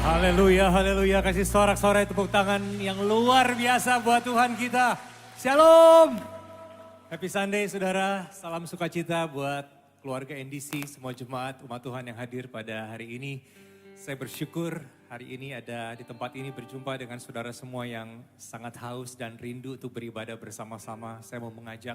Haleluya, haleluya. Kasih sorak-sorai tepuk tangan yang luar biasa buat Tuhan kita. Shalom. Happy Sunday saudara. Salam sukacita buat keluarga NDC, semua jemaat umat Tuhan yang hadir pada hari ini. Saya bersyukur hari ini ada di tempat ini berjumpa dengan saudara semua yang sangat haus dan rindu untuk beribadah bersama-sama. Saya mau mengajak,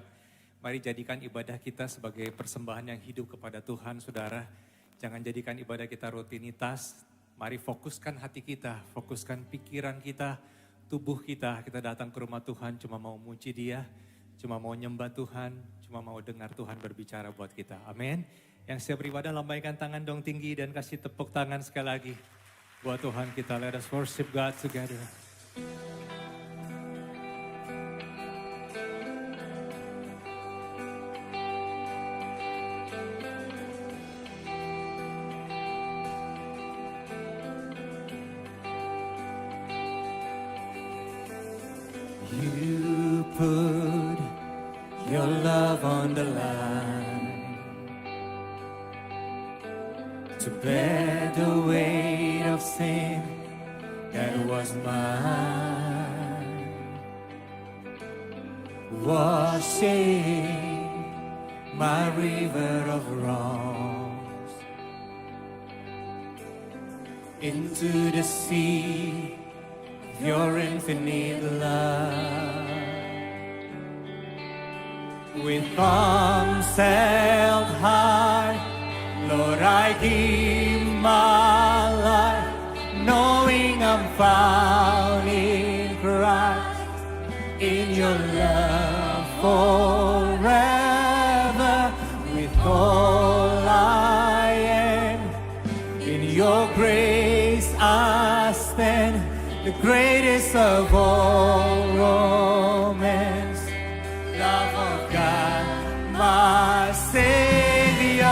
mari jadikan ibadah kita sebagai persembahan yang hidup kepada Tuhan saudara. Jangan jadikan ibadah kita rutinitas. Mari fokuskan hati kita, fokuskan pikiran kita, tubuh kita. Kita datang ke rumah Tuhan cuma mau muji Dia, cuma mau nyembah Tuhan, cuma mau dengar Tuhan berbicara buat kita. Amin. Yang siap beribadah lambaikan tangan dong tinggi dan kasih tepuk tangan sekali lagi buat Tuhan kita. Let us worship God together. You put your love on the line to bear the weight of sin that was mine, washing my river of wrongs into the sea. Your infinite love, with arms held high, Lord, I give my life, knowing I'm found in Christ, in your love forever, with all I am, in your grace I stand. The greatest of all romance, love of God, my Savior.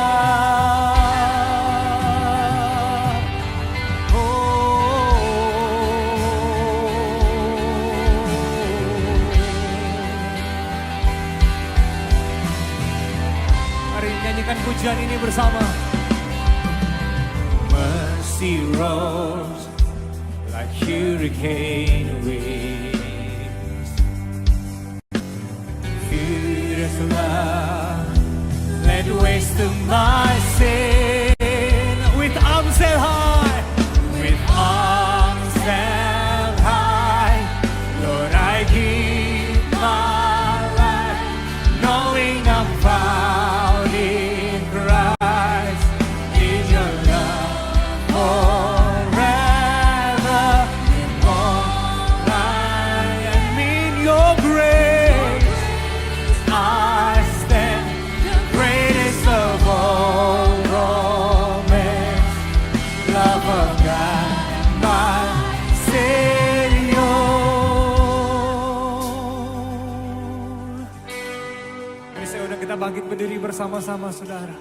Mari nyanyikan pujian ini bersama. Mercy rose like hurricane waves, furious love laid waste to my sin. With arms held high, with arms held high, Lord, I give my life, knowing I'm found in Christ, in your love forever. I stand, greatest of all romance, love of God, my Savior. Mari saya undang kita bangkit berdiri bersama-sama saudara.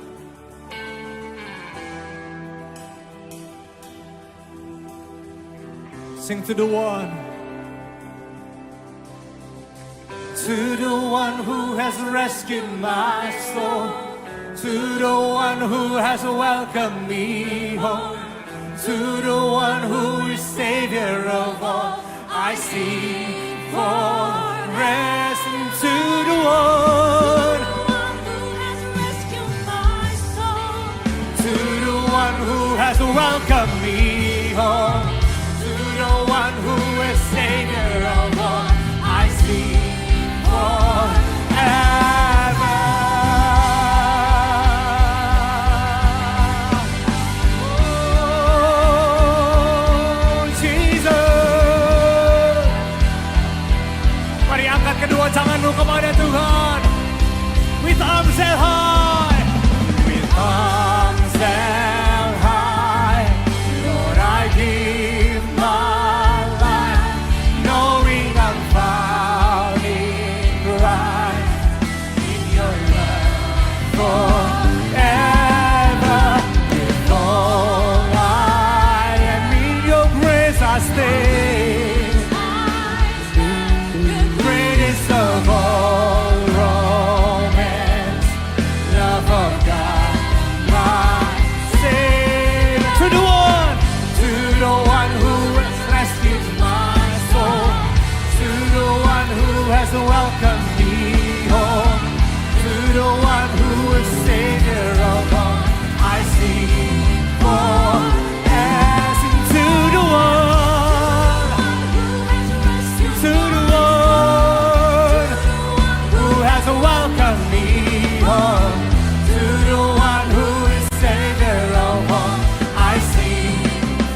Sing to the one. To the one who has rescued my soul, to the one who has welcomed me home, to the one who is Savior of all, I sing for rest. To the one who has rescued my soul, to the one who has welcomed me home, to the one who is Savior of all, I sing forever. Oh, Jesus. Mari angkat kedua tanganmu kepada Tuhan. With arms held high, with arms held high, Lord, I give my life, knowing I'm found in Christ, in your love forever. With all I am, in your grace I stay. The greatest of all romance, love of God, my Savior. To the one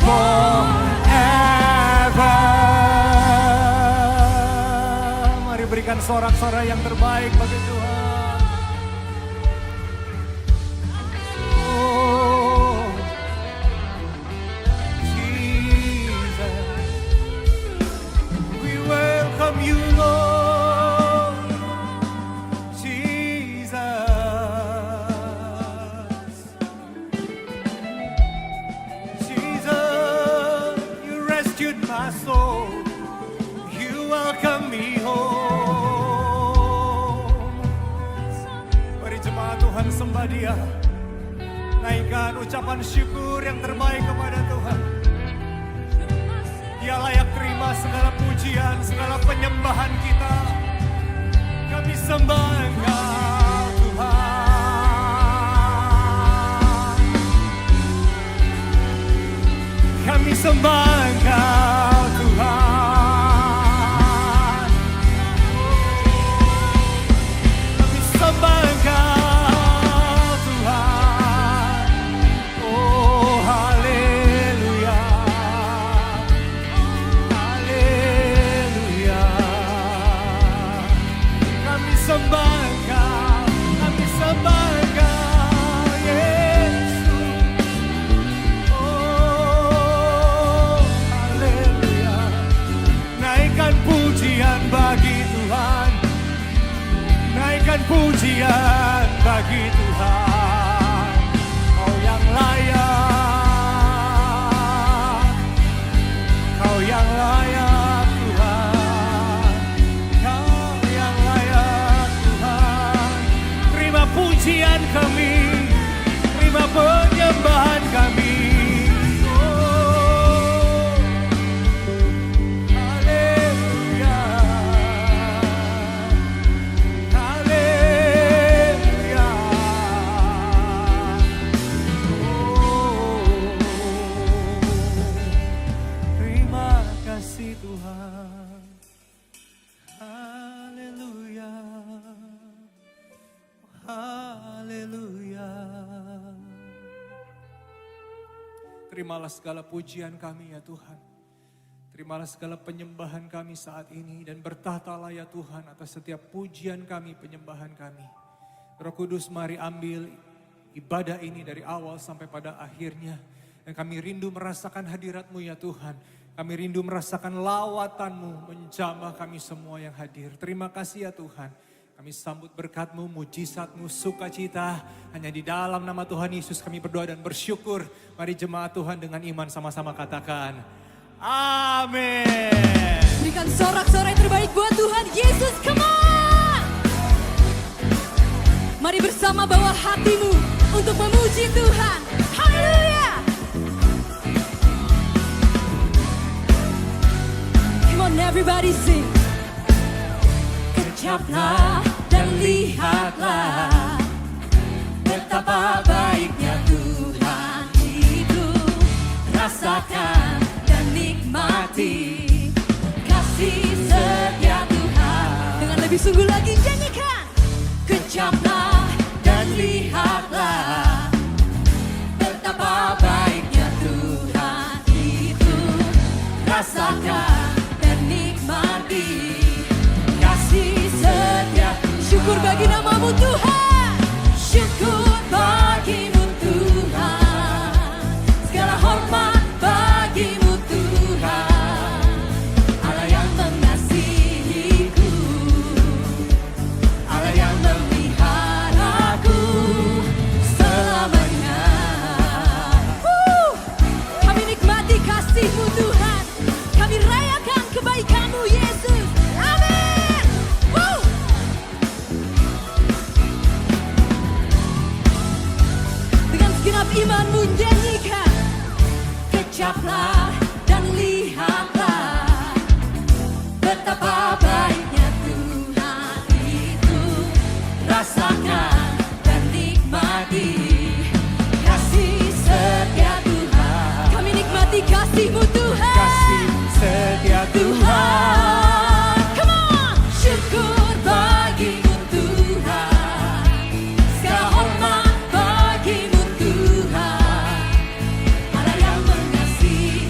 forever. Mari berikan sorak-sorai yang terbaik bagi Tuhan. Oh, Jesus, we welcome you, Lord. Jesus, Jesus, you rescued my soul. You welcome me home. Mari jemaat Tuhan sembah Dia. Naikkan ucapan syukur yang terbaik kepada Tuhan. Dia layak terima segala pujian, segala penyembahan kita. Kami sembah Engkau Tuhan. Kami sembah Engkau Tuhan. Kami sembah Engkau Tuhan. Oh haleluya. Haleluya. Kami sembah Engkau. Kami sembah Engkau Yesus. Oh haleluya. Naikkan pujian bagi Tuhan. Naikkan pujian bagi Tuhan. Kau yang layak. Kau yang layak Tuhan. Kau yang layak Tuhan. Terima pujian kami. Terima penyembahan kami. Oh, haleluya. Haleluya. Oh, terima kasih Tuhan. Haleluya. Haleluya. Terimalah segala pujian kami ya Tuhan. Terimalah segala penyembahan kami saat ini. Dan bertahtalah ya Tuhan atas setiap pujian kami, penyembahan kami. Roh Kudus mari ambil ibadah ini dari awal sampai pada akhirnya. Dan kami rindu merasakan hadirat-Mu ya Tuhan. Kami rindu merasakan lawatan-Mu menjamah kami semua yang hadir. Terima kasih ya Tuhan. Kami sambut berkat-Mu, mujizat-Mu, sukacita. Hanya di dalam nama Tuhan Yesus kami berdoa dan bersyukur. Mari jemaat Tuhan dengan iman sama-sama katakan. Amin. Berikan sorak-sorai terbaik buat Tuhan Yesus, come on! Mari bersama bawa hatimu untuk memuji Tuhan. Haleluya! Come on everybody sing. Kejaplah dan lihatlah betapa baiknya Tuhan itu. Rasakan dan nikmati kasih setia Tuhan. Dengan lebih sungguh lagi nyanyikan. Kejaplah dan lihatlah betapa baiknya Tuhan itu. Rasakan dan nikmati kasih setia. Syukur bagi nama-Mu Tuhan. Syukur bagimu Tuhan. Segala hormat bagimu Tuhan. Allah yang mengasihiku. Allah yang memeliharaku selamanya. Kami nikmati kasih-Mu Tuhan. Kami rayakan kebaikan-Mu Yesus. Amin. Dengan segenap imanmu nyanyikan. Kejaplah dan lihatlah betapa baiknya Tuhan itu. Rasakan dan nikmati kasih setia Tuhan. Kami nikmati kasih-Mu Tuhan. Kasih setia Tuhan. Come on. Syukur bagimu Tuhan. Segala hormat bagimu Tuhan. Allah yang mengasihi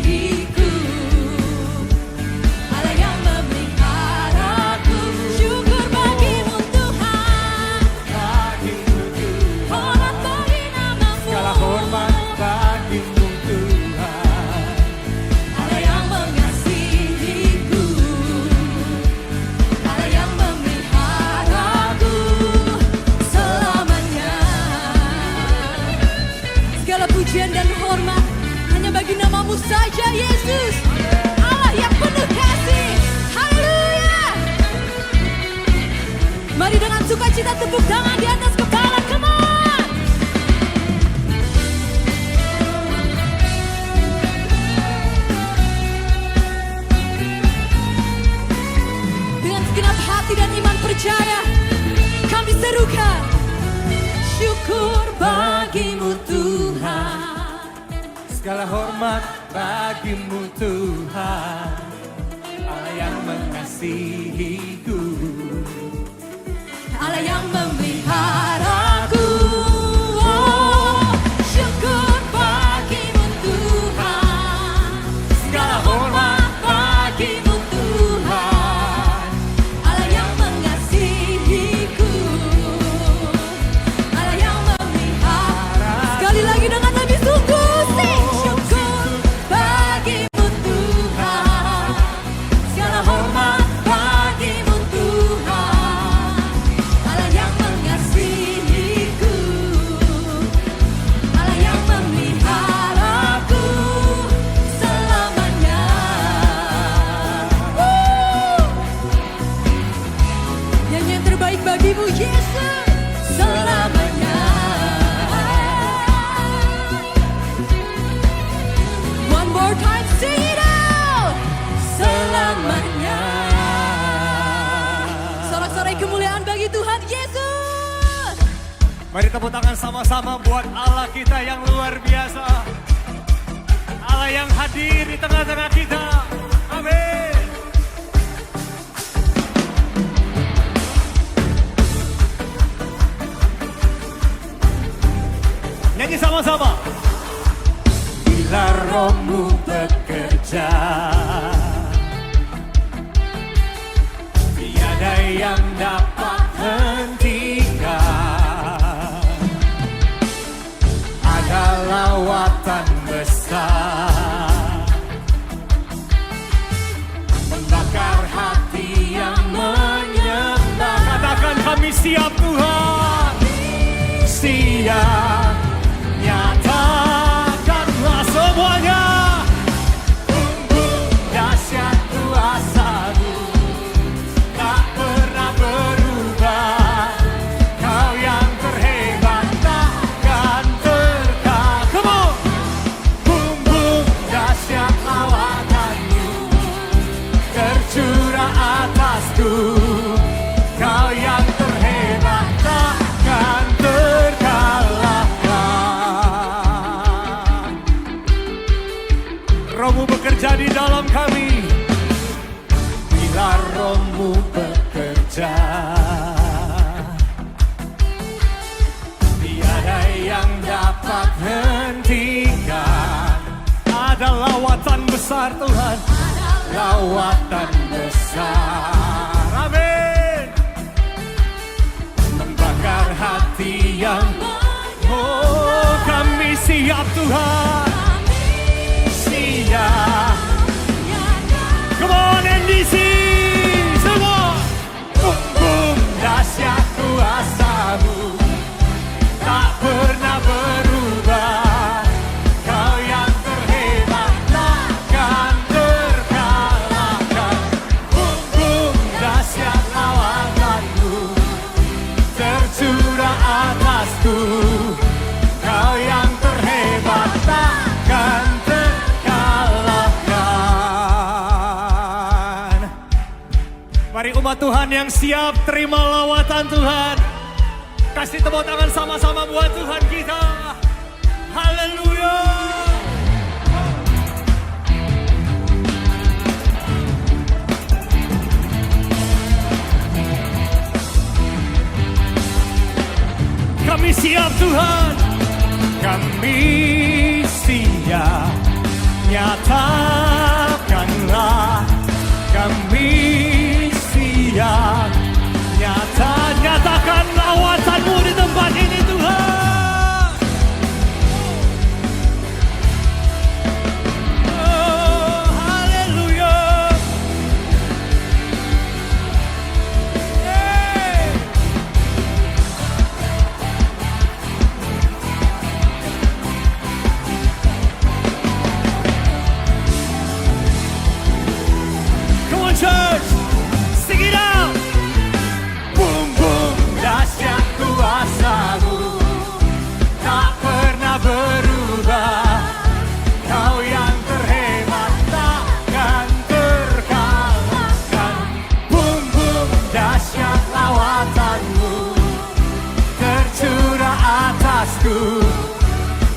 Yesus, Allah yang penuh kasih. Haleluya. Mari dengan sukacita tepuk tangan di atas kepala, come on. Dengan segenap hati dan iman percaya, kami serukan syukur bagimu Tuhan. Segala hormat bagimu Tuhan, Allah yang mengasihiku, Allah yang memeliharaku. Oh, syukur bagimu Tuhan. Segala hormat bagimu Tuhan, Allah yang mengasihiku, Allah yang memelihara. Sekali lagi dengan lebih sungguh, sing syukur bagimu Tuhan. Segala hormat bagimu Tuhan, Allah yang mengasihiku, Allah yang memeliharaku selamanya. Nyanyian terbaik bagimu Yesus selamanya. One more time, sing it out. Selamanya. Sorak-sorai kemuliaan bagi Tuhan Yesus. Mari tepuk tangan sama-sama buat Allah kita yang luar biasa, Allah yang hadir di tengah-tengah kita. Amin. Nyanyi sama-sama. Bila rohmu bekerja, tiada yang dapat hentikan. Ada lawatan besar, membakar hati yang menyembah. Katakan kami siap Tuhan, siap. Nyatakanlah semuanya. Sungguh dahsyat kuasa-Mu, tak pernah berubah. Kau yang terhebat, takkan terkalahkan. Come on. Sungguh dahsyat lawakan-Mu, tercurah atasku. Kau yang terhebat, takkan terkalahkan. Rohmu bekerja di dalam kami. Bila rohmu bekerja, tiada yang dapat hentikan. Ada lawatan besar Tuhan, lawatan besar. Amin. Membakar hati yang, oh kami siap Tuhan. Come on NDC, semua. Sungguh dahsyat kuasa-Mu, tak pernah berubah. Kau yang terhebat, takkan terkalahkan. Sungguh dahsyat lawakan-Mu, tercurah atasku. Kau yang terhebat, takkan terkalahkan. Mari umat Tuhan yang siap terima lawatan Tuhan, kasih tepuk tangan sama-sama buat Tuhan kita. Haleluya. Kami siap Tuhan, kami siap. Nyatakanlah kami siap. Nyatakan lawatan-Mu di tempat ini Tuhan. Oh, haleluya. Hey. church, sing it out. Boom boom, dahsyat kuasa-Mu, tak pernah berubah. Kau yang terhebat, takkan terkalahkan. Boom boom, dahsyat lawatan-Mu, tercurah atasku.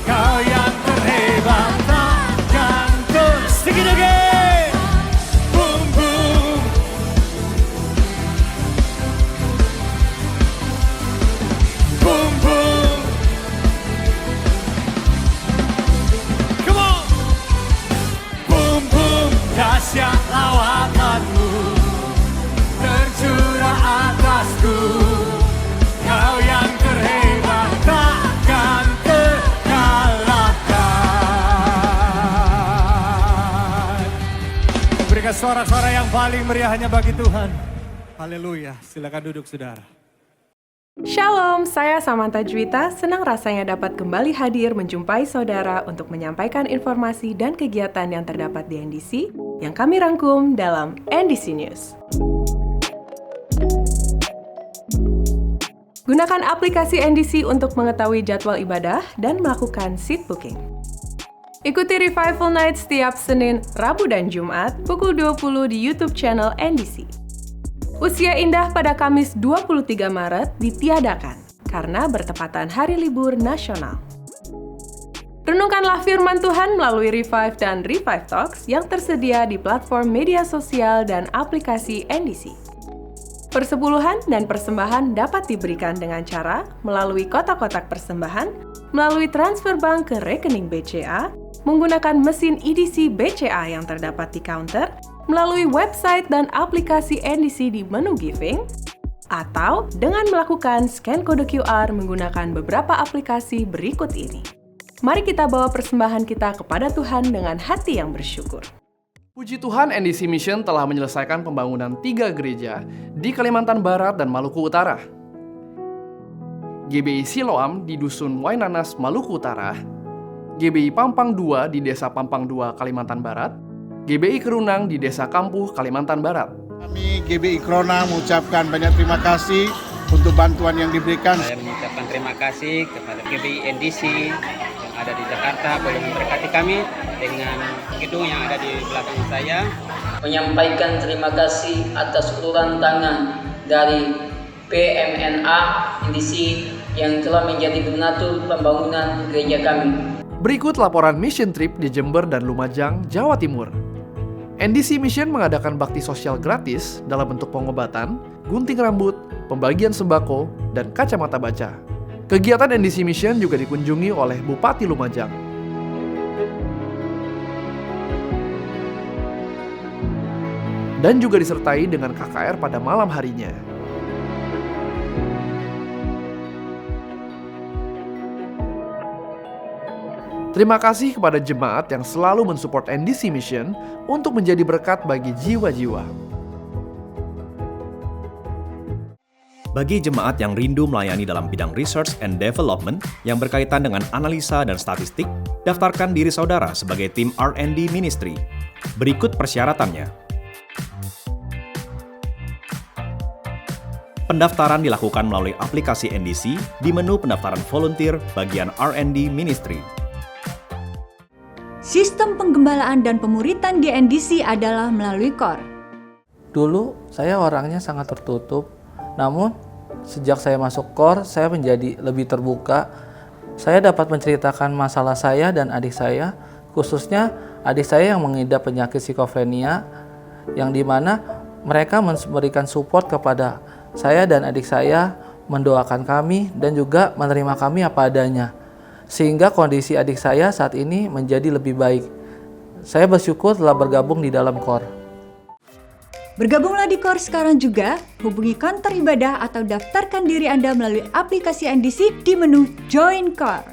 Kau yang terhebat, takkan sing it again. Boom boom. Boom boom. Come on. Boom boom, dahsyat lawatan-Mu, tercurah atasku. Kau yang terhebat, takkan terkalahkan. Berikan suara-suara yang paling meriah hanya bagi Tuhan. Haleluya. Silakan duduk, saudara. Shalom, saya Samantha Juwita. Senang rasanya dapat kembali hadir menjumpai saudara untuk menyampaikan informasi dan kegiatan yang terdapat di NDC yang kami rangkum dalam NDC News. Gunakan aplikasi NDC untuk mengetahui jadwal ibadah dan melakukan seat booking. Ikuti Revival Night setiap Senin, Rabu, dan Jumat pukul 20 di YouTube channel NDC. Usia indah pada Kamis 23 Maret ditiadakan karena bertepatan hari libur nasional. Renungkanlah firman Tuhan melalui Revive dan Revive Talks yang tersedia di platform media sosial dan aplikasi NDC. Persepuluhan dan persembahan dapat diberikan dengan cara melalui kotak-kotak persembahan, melalui transfer bank ke rekening BCA, menggunakan mesin EDC BCA yang terdapat di counter, melalui website dan aplikasi NDC di menu giving, atau dengan melakukan scan kode QR menggunakan beberapa aplikasi berikut ini. Mari kita bawa persembahan kita kepada Tuhan dengan hati yang bersyukur. Puji Tuhan, NDC Mission telah menyelesaikan pembangunan 3 gereja di Kalimantan Barat dan Maluku Utara. GBI Siloam di Dusun Wainanas, Maluku Utara, GBI Pampang 2 di Desa Pampang 2, Kalimantan Barat, GBI Kerunang di Desa Kampuh, Kalimantan Barat. Kami GBI Kerunang mengucapkan banyak terima kasih untuk bantuan yang diberikan. Saya mengucapkan terima kasih kepada GBI NDC yang ada di Jakarta boleh memberkati kami dengan gedung yang ada di belakang saya. Menyampaikan terima kasih atas uluran tangan dari PMNA NDC yang telah menjadi donatur pembangunan gereja kami. Berikut laporan mission trip di Jember dan Lumajang, Jawa Timur. NDC Mission mengadakan bakti sosial gratis dalam bentuk pengobatan, gunting rambut, pembagian sembako, dan kacamata baca. Kegiatan NDC Mission juga dikunjungi oleh Bupati Lumajang. Dan juga disertai dengan KKR pada malam harinya. Terima kasih kepada jemaat yang selalu mensupport NDC Mission untuk menjadi berkat bagi jiwa-jiwa. Bagi jemaat yang rindu melayani dalam bidang research and development yang berkaitan dengan analisa dan statistik, daftarkan diri saudara sebagai tim R&D Ministry. Berikut persyaratannya. Pendaftaran dilakukan melalui aplikasi NDC di menu pendaftaran volunteer bagian R&D Ministry. Sistem penggembalaan dan pemuritan di NDC adalah melalui KOR. Dulu saya orangnya sangat tertutup, namun sejak saya masuk KOR, saya menjadi lebih terbuka. Saya dapat menceritakan masalah saya dan adik saya, khususnya adik saya yang mengidap penyakit skizofrenia, yang dimana mereka memberikan support kepada saya dan adik saya, mendoakan kami dan juga menerima kami apa adanya. Sehingga kondisi adik saya saat ini menjadi lebih baik. Saya bersyukur telah bergabung di dalam KOR. Bergabunglah di KOR sekarang juga, hubungi kantor ibadah atau daftarkan diri Anda melalui aplikasi NDC di menu Join KOR.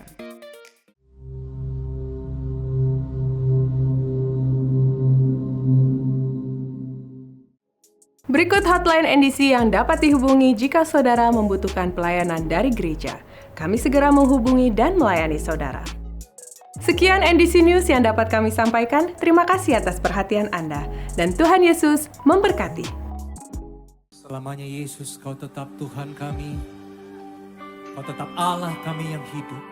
Berikut hotline NDC yang dapat dihubungi jika saudara membutuhkan pelayanan dari gereja. Kami segera menghubungi dan melayani saudara. Sekian NDC News yang dapat kami sampaikan. Terima kasih atas perhatian Anda. Dan Tuhan Yesus memberkati. Selamanya Yesus, Kau tetap Tuhan kami. Kau tetap Allah kami yang hidup.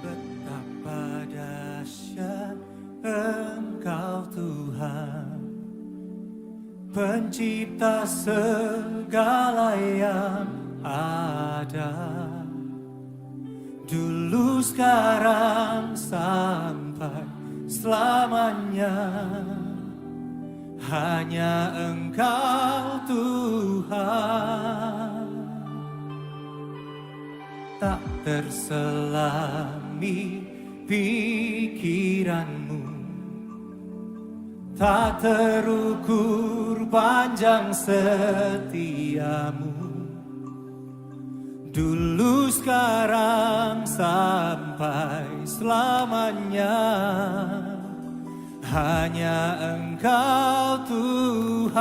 Betapa dahsyat Engkau Tuhan, Pencipta segala yang ada. Dulu, sekarang, sampai selamanya, hanya Engkau Tuhan. Tak terselami pikiranmu, tak terukur panjang setiamu. Dulu, sekarang, sampai selamanya, hanya Engkau Tuhan.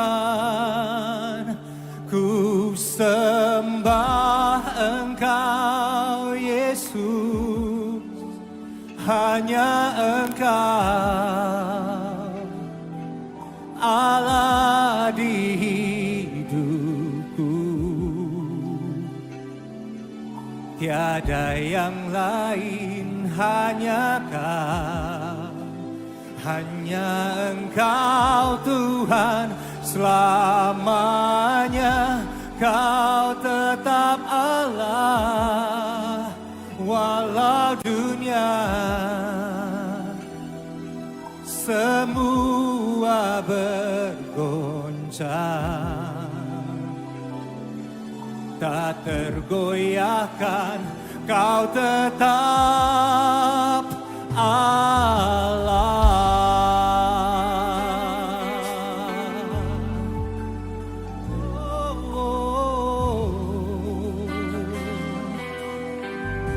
Ku sembah Engkau Yesus, hanya Engkau Allah di hidupku. Tiada yang lain, hanya Kau, hanya Engkau Tuhan. Selamanya Kau tetap Allah, walau dunia semua bergoncang. Tak tergoyahkan, Kau tetap Allah.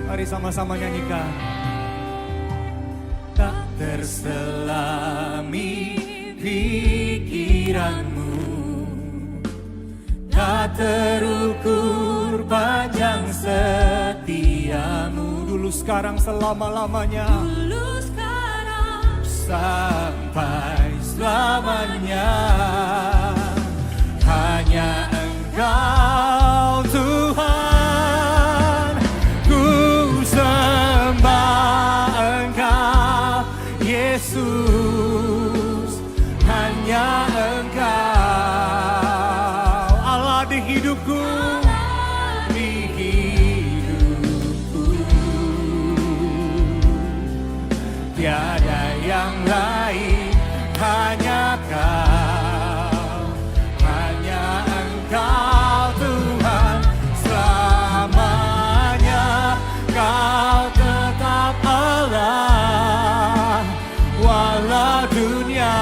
Mari sama-sama nyanyikan. Tak terselami pikiranmu, tak terukur panjang setiamu. Dulu, sekarang, selama-lamanya, Dulu, sekarang, sampai selamanya, hanya Engkau Tuhan. Ku sembah Engkau Yesus, hanya Engkau Allah di hidupku, di hidupku. Tiada yang lain, hanya Kau, hanya Engkau Tuhan. Selamanya Kau tetap Allah, walau dunia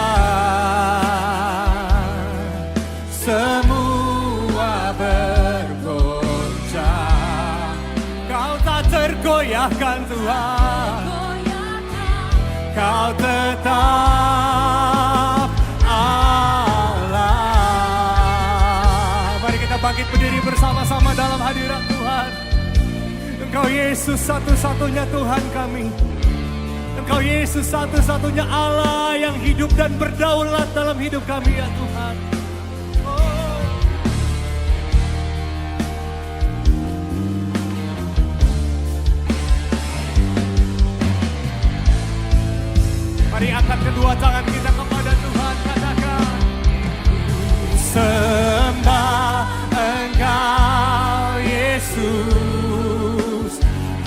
semua bergoncang. Kau tak tergoyahkan Tuhan, Kau tetap Allah. Mari kita bangkit berdiri bersama-sama dalam hadirat Tuhan. Engkau Yesus satu-satunya Tuhan kami. Engkau Yesus satu-satunya Allah yang hidup dan berdaulat dalam hidup kami ya Tuhan. Mari angkat kedua tangan kita kepada Tuhan, katakan, sembah Engkau Yesus,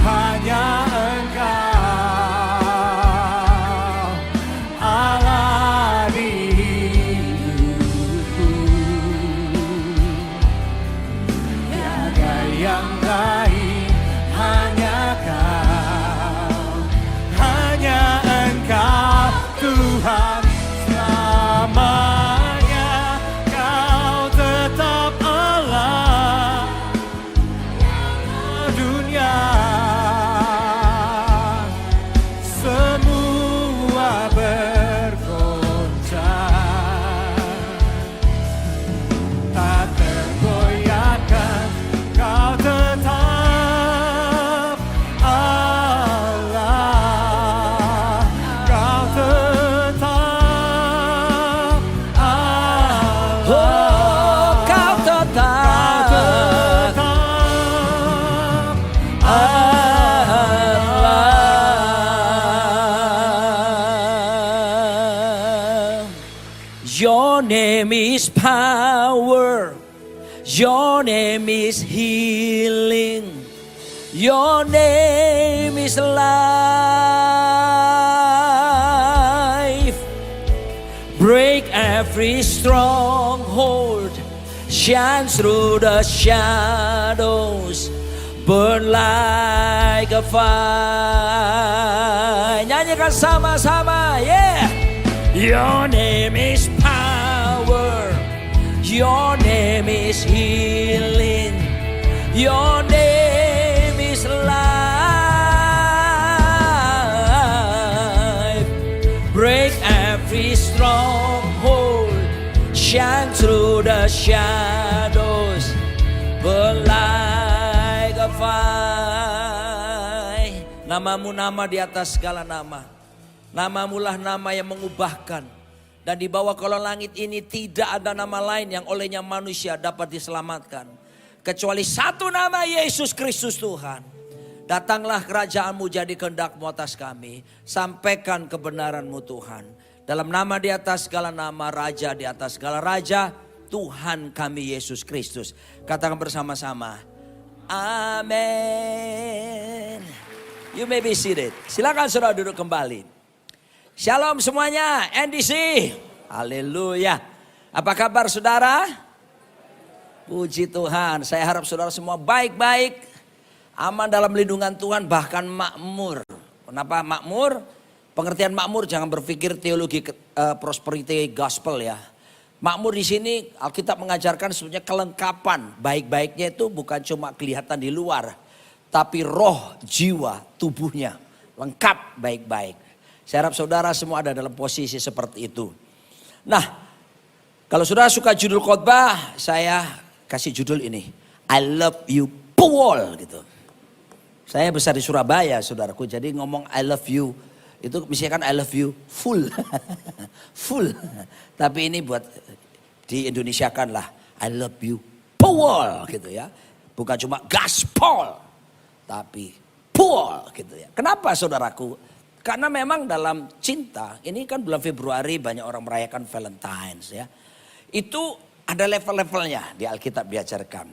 hanya Engkau Allah di hidupku. Tiada yang lain, hanya Kau, hanya Engkau Tuhan. Selamanya Kau tetap Allah, dunia semua bergoncang. name is power. Your name is healing. Your name is life. Break every stronghold. Shine through the shadows. Burn like a fire. Nyanyikan sama-sama, yeah. Your name is power. Your name is healing. Your name is life. Break every stronghold. Shine through the shadows. Burn like a fire. Namamu nama di atas segala nama. Namamulah nama yang mengubahkan. Dan di bawah kolong langit ini tidak ada nama lain yang olehnya manusia dapat diselamatkan. Kecuali satu nama, Yesus Kristus Tuhan. Datanglah kerajaan-Mu, jadi kehendak-Mu atas kami. Sampaikan kebenaran-Mu Tuhan. Dalam nama di atas segala nama, Raja di atas segala raja, Tuhan kami Yesus Kristus. Katakan bersama-sama. Amin. You may be seated. Silakan saudara duduk kembali. Shalom semuanya, NDC. Haleluya. Apa kabar saudara? Puji Tuhan. Saya harap saudara semua baik-baik, aman dalam lindungan Tuhan, bahkan makmur. Kenapa makmur? Pengertian makmur jangan berpikir teologi prosperity gospel ya. Makmur di sini Alkitab mengajarkan sebenarnya kelengkapan. Baik-baiknya itu bukan cuma kelihatan di luar, tapi roh, jiwa, tubuhnya lengkap baik-baik. Saya harap saudara semua ada dalam posisi seperti itu. Nah, kalau saudara suka judul khotbah, saya kasih judul ini. I love you Paul gitu. Saya besar di Surabaya saudaraku, jadi ngomong I love you itu misalkan I love you full. Full. Tapi ini buat di Indonesia kan lah I love you Paul gitu ya. Bukan cuma gospel, tapi Paul gitu ya. Kenapa saudaraku? Karena memang dalam cinta, ini kan bulan Februari banyak orang merayakan Valentine's ya. Itu ada level-levelnya di Alkitab diajarkan.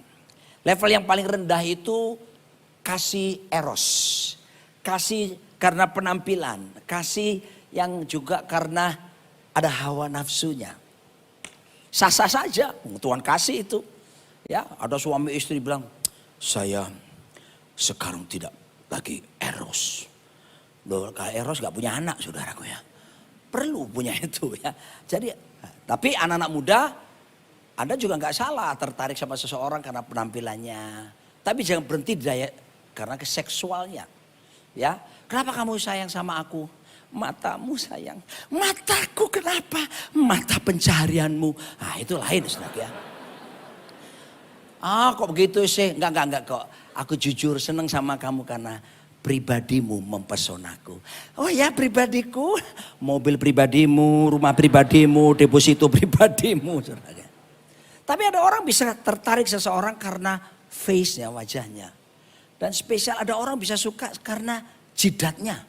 Level yang paling rendah itu kasih eros. Kasih karena penampilan. Kasih yang juga karena ada hawa nafsunya. Sah-sah saja, Tuhan kasih itu. Ya, ada suami istri bilang, saya sekarang tidak lagi eros. Loh, kalau eros gak punya anak saudaraku ya. Perlu punya itu ya. Jadi, tapi anak-anak muda, Anda juga gak salah tertarik sama seseorang karena penampilannya. Tapi jangan berhenti karena seksualnya. Ya, kenapa kamu sayang sama aku? Matamu sayang. Mataku kenapa? Mata pencaharianmu. Nah itu lain saudara ya. Ah kok begitu sih? Enggak kok. Aku jujur seneng sama kamu karena pribadimu mempesonaku. Oh ya pribadiku, mobil pribadimu, rumah pribadimu, deposito pribadimu. Tapi ada orang bisa tertarik seseorang karena face-nya, wajahnya. Dan spesial ada orang bisa suka karena jidatnya,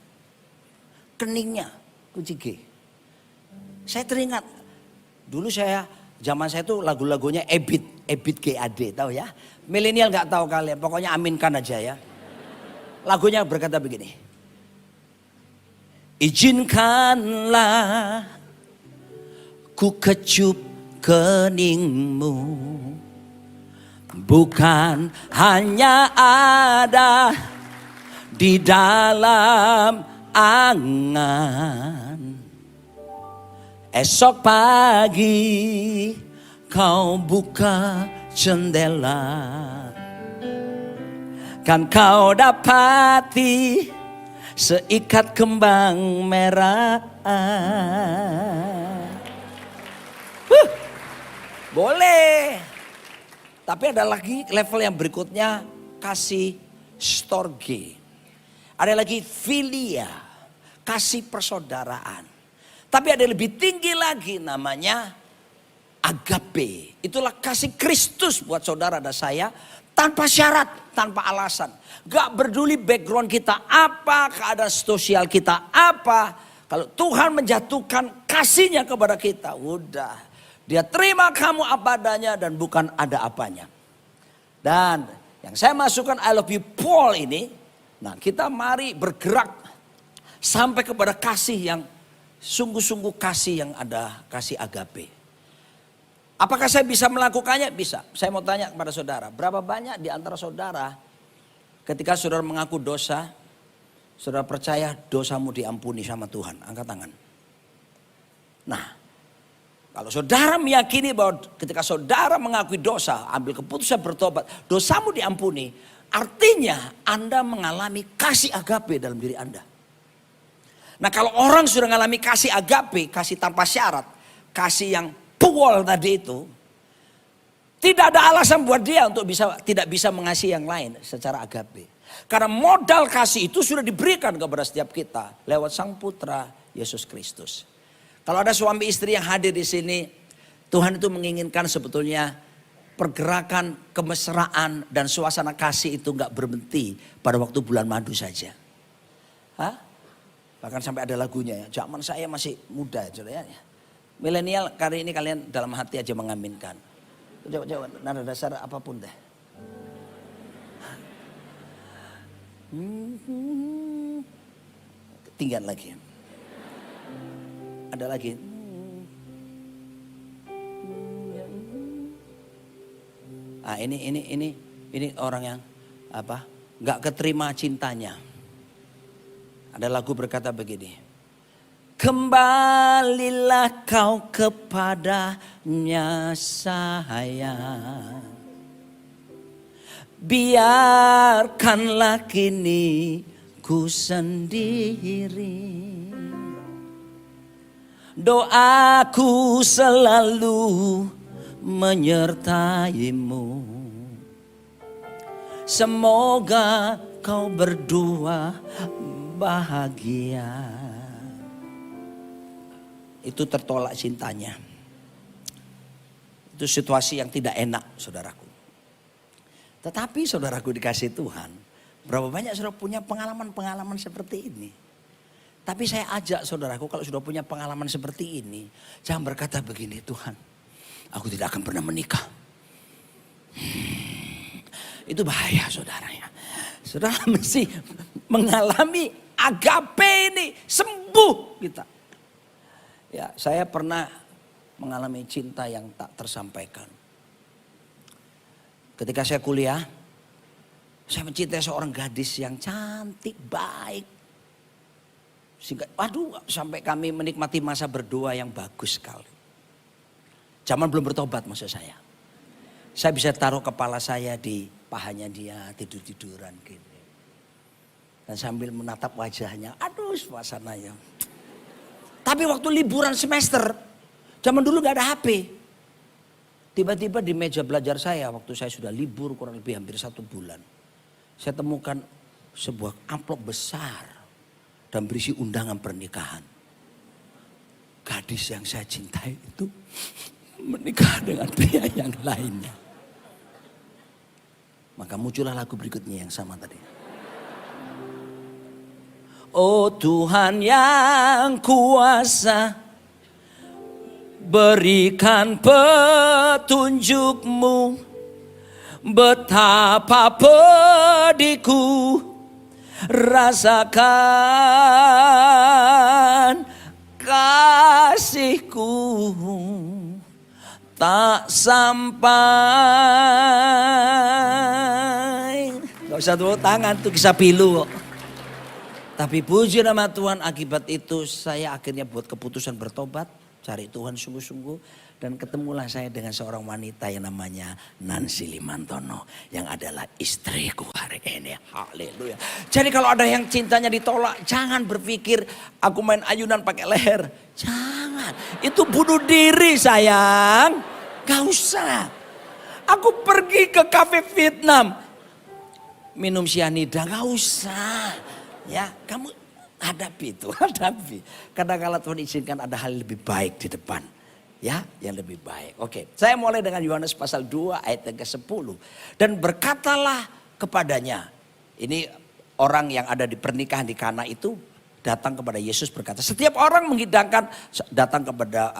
keningnya, kunci G. Saya teringat, dulu zaman saya tuh lagu-lagunya Ebit GAD, tahu ya? Milenial nggak tahu kalian, pokoknya aminkan aja ya. Lagunya berkata begini. Izinkanlah ku kecup keningmu, bukan hanya ada di dalam angan. Esok pagi kau buka jendela, kan kau dapati seikat kembang merah. Boleh. Tapi ada lagi level yang berikutnya, kasih storge. Ada lagi filia, kasih persaudaraan. Tapi ada yang lebih tinggi lagi namanya agape. Itulah kasih Kristus buat saudara dan saya. Tanpa syarat, tanpa alasan. Gak peduli background kita apa, keadaan sosial kita apa. Kalau Tuhan menjatuhkan kasihnya kepada kita, udah. Dia terima kamu apa adanya dan bukan ada apanya. Dan yang saya masukkan I love you Paul ini. Nah kita mari bergerak sampai kepada kasih yang sungguh-sungguh kasih yang ada, kasih agape. Apakah saya bisa melakukannya? Bisa. Saya mau tanya kepada saudara, berapa banyak di antara saudara ketika saudara mengaku dosa, saudara percaya dosamu diampuni sama Tuhan? Angkat tangan. Nah, kalau saudara meyakini bahwa ketika saudara mengakui dosa, ambil keputusan bertobat, dosamu diampuni, artinya Anda mengalami kasih agape dalam diri Anda. Nah kalau orang sudah mengalami kasih agape, kasih tanpa syarat, kasih yang Paul tadi itu, tidak ada alasan buat dia untuk tidak bisa mengasihi yang lain secara agape. Karena modal kasih itu sudah diberikan kepada setiap kita lewat Sang Putra Yesus Kristus. Kalau ada suami istri yang hadir di sini, Tuhan itu menginginkan sebetulnya pergerakan kemesraan dan suasana kasih itu nggak berhenti pada waktu bulan madu saja. Hah? Bahkan sampai ada lagunya ya, zaman saya masih muda ya. Milenial kali ini kalian dalam hati aja mengaminkan. Coba nada dasar apapun deh. Tinggal lagi. Ada lagi. Ah ini orang yang apa? Nggak keterima cintanya. Ada lagu berkata begini. Kembalilah kau kepadanya sayang. Biarkanlah kini ku sendiri. Doaku selalu menyertaimu. Semoga kau berdua bahagia. Itu tertolak cintanya. Itu situasi yang tidak enak saudaraku. Tetapi saudaraku dikasih Tuhan. Berapa banyak saudara punya pengalaman-pengalaman seperti ini. Tapi saya ajak saudaraku kalau sudah punya pengalaman seperti ini. Jangan berkata begini, Tuhan aku tidak akan pernah menikah. Itu bahaya saudara ya. Saudara mesti mengalami agape ini. Sembuh kita. Ya, saya pernah mengalami cinta yang tak tersampaikan. Ketika saya kuliah, saya mencintai seorang gadis yang cantik, baik. Sehingga, sampai kami menikmati masa berdoa yang bagus sekali. Zaman belum bertobat maksud saya. Saya bisa taruh kepala saya di pahanya dia, tidur-tiduran gitu. Dan sambil menatap wajahnya, suasananya. Tapi waktu liburan semester, zaman dulu gak ada HP. Tiba-tiba di meja belajar saya, waktu saya sudah libur kurang lebih hampir 1 bulan. Saya temukan sebuah amplop besar dan berisi undangan pernikahan. Gadis yang saya cintai itu menikah dengan pria yang lainnya. Maka muncullah lagu berikutnya yang sama tadi. Oh Tuhan yang kuasa, berikan petunjuk-Mu, betapa pedihku rasakan kasih-Ku tak sampai. Gak usah tepuk tangan, tuh kisah pilu kok. Tapi puji nama Tuhan, akibat itu saya akhirnya buat keputusan bertobat, cari Tuhan sungguh-sungguh. Dan ketemulah saya dengan seorang wanita yang namanya Nancy Limantono. Yang adalah istriku hari ini. Haleluya. Jadi kalau ada yang cintanya ditolak, jangan berpikir aku main ayunan pakai leher. Jangan. Itu bunuh diri sayang. Gak usah. Aku pergi ke kafe Vietnam. Minum cyanida, gak usah. Ya, kamu hadapi itu, hadapi. Kadang-kadang Tuhan izinkan ada hal lebih baik di depan. Ya, yang lebih baik. Oke, saya mulai dengan Yohanes pasal 2 ayat yang ke-10. Dan berkatalah kepadanya. Ini orang yang ada di pernikahan di Kana itu datang kepada Yesus berkata. Setiap orang menghidangkan, datang kepada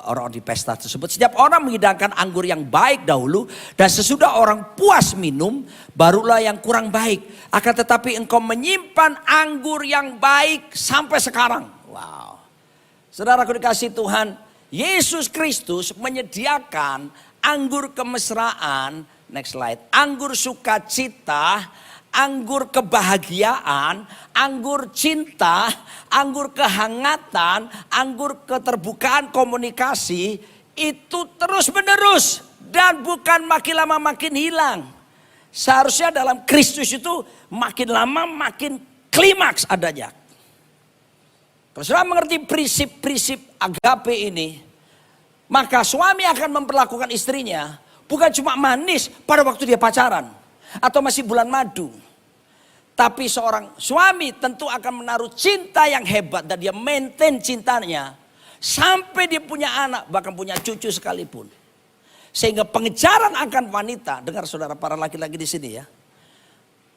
orang di pesta tersebut. Setiap orang menghidangkan anggur yang baik dahulu, dan sesudah orang puas minum, barulah yang kurang baik. Akan tetapi engkau menyimpan anggur yang baik sampai sekarang. Wow. Saudaraku dikasih Tuhan, Yesus Kristus menyediakan anggur kemesraan, next slide, anggur sukacita, anggur kebahagiaan, anggur cinta, anggur kehangatan, anggur keterbukaan komunikasi, itu terus menerus dan bukan makin lama makin hilang. Seharusnya dalam Kristus itu makin lama makin klimaks adanya. Kalau saudara mengerti prinsip-prinsip agape ini, maka suami akan memperlakukan istrinya bukan cuma manis pada waktu dia pacaran atau masih bulan madu. Tapi seorang suami tentu akan menaruh cinta yang hebat dan dia maintain cintanya sampai dia punya anak, bahkan punya cucu sekalipun. Sehingga pengejaran akan wanita, dengar saudara para laki-laki di sini ya.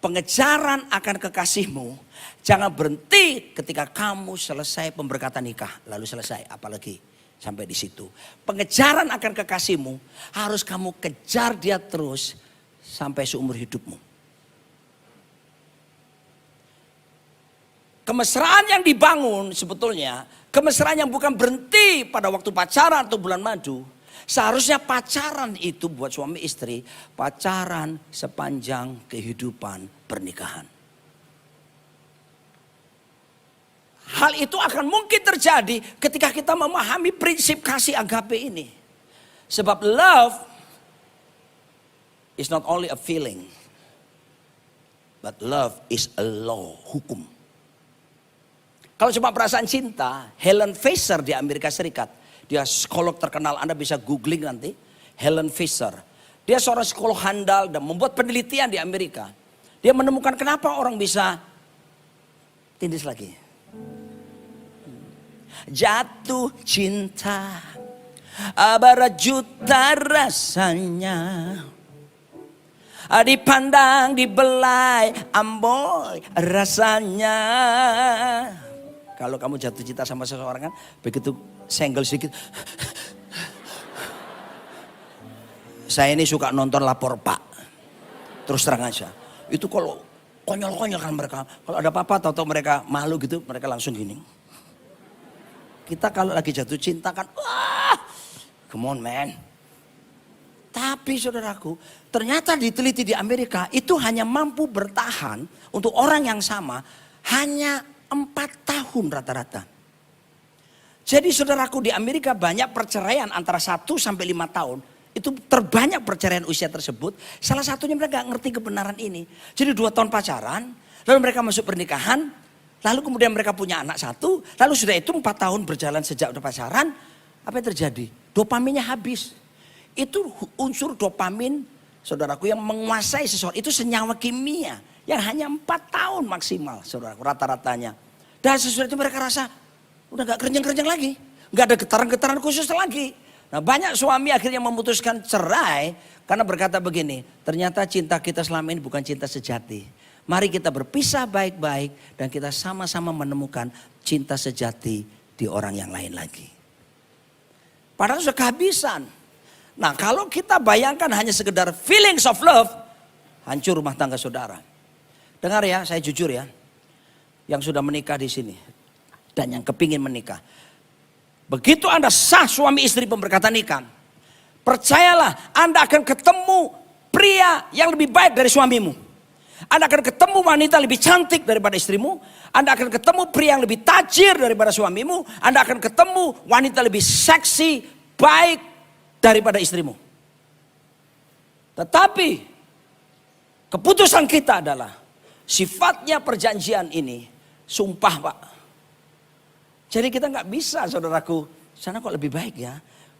Pengejaran akan kekasihmu jangan berhenti ketika kamu selesai pemberkatan nikah lalu selesai, apalagi sampai di situ. Pengejaran akan kekasihmu harus kamu kejar dia terus sampai seumur hidupmu. Kemesraan yang dibangun sebetulnya, kemesraan yang bukan berhenti pada waktu pacaran atau bulan madu. Seharusnya pacaran itu buat suami istri, pacaran sepanjang kehidupan pernikahan. Hal itu akan mungkin terjadi ketika kita memahami prinsip kasih agape ini. Sebab love is not only a feeling, but love is a law, hukum. Kalau cuma perasaan cinta, Helen Fisher di Amerika Serikat, dia psikolog terkenal, Anda bisa googling nanti, Helen Fisher. Dia seorang psikolog handal dan membuat penelitian di Amerika. Dia menemukan kenapa orang bisa tindis lagi. Jatuh cinta, berajuta rasanya, dipandang, dibelai, amboi rasanya. Kalau kamu jatuh cinta sama seseorang kan, begitu senggol sedikit. Saya ini suka nonton Lapor Pak. Terus terang aja. Itu kalau konyol-konyol kan mereka. Kalau ada apa-apa atau mereka malu gitu, mereka langsung gini. Kita kalau lagi jatuh cinta kan, wah, come on man. Tapi saudaraku, ternyata diteliti di Amerika itu hanya mampu bertahan untuk orang yang sama hanya 4 tahun rata-rata. Jadi saudaraku, di Amerika banyak perceraian antara 1 sampai 5 tahun. Itu terbanyak perceraian usia tersebut. Salah satunya mereka gak ngerti kebenaran ini. Jadi 2 tahun pacaran, lalu mereka masuk pernikahan, lalu kemudian mereka punya anak 1, lalu sudah itu 4 tahun berjalan sejak udah pacaran, apa yang terjadi? Dopaminnya habis. Itu unsur dopamin saudaraku yang menguasai seseorang. Itu senyawa kimia yang hanya 4 tahun maksimal saudaraku rata-ratanya. Dan sesudah itu mereka rasa udah gak kerenyang-kerenyang lagi. Gak ada getaran-getaran khusus lagi. Nah banyak suami akhirnya memutuskan cerai karena berkata begini, ternyata cinta kita selama ini bukan cinta sejati. Mari kita berpisah baik-baik dan kita sama-sama menemukan cinta sejati di orang yang lain lagi. Padahal sudah kehabisan. Nah kalau kita bayangkan hanya sekedar feelings of love, hancur rumah tangga saudara. Dengar ya, saya jujur ya, yang sudah menikah di sini dan yang kepingin menikah. Begitu Anda sah suami istri pemberkatan nikah, percayalah Anda akan ketemu pria yang lebih baik dari suamimu. Anda akan ketemu wanita lebih cantik daripada istrimu. Anda akan ketemu pria yang lebih tajir daripada suamimu. Anda akan ketemu wanita lebih seksi, baik daripada istrimu. Tetapi keputusan kita adalah sifatnya perjanjian ini sumpah Pak. Jadi kita nggak bisa saudaraku, sana kok lebih baik ya,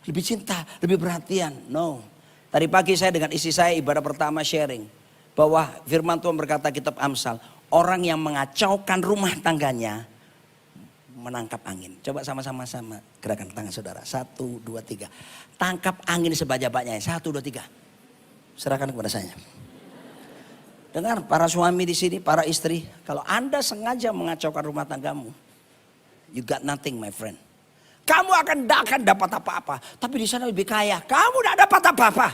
lebih cinta, lebih perhatian. No. Tadi pagi saya dengan istri saya ibadah pertama sharing bahwa firman Tuhan berkata kitab Amsal, orang yang mengacaukan rumah tangganya menangkap angin. Coba sama-sama gerakan tangan saudara. 1, 2, 3. Tangkap angin sebanyak-banyaknya. 1, 2, 3. Serahkan kepada saya. Dengar para suami di sini, para istri, kalau Anda sengaja mengacaukan rumah tanggamu, you got nothing my friend. Kamu akan dapat apa-apa. Tapi di sana lebih kaya. Kamu tidak dapat apa-apa.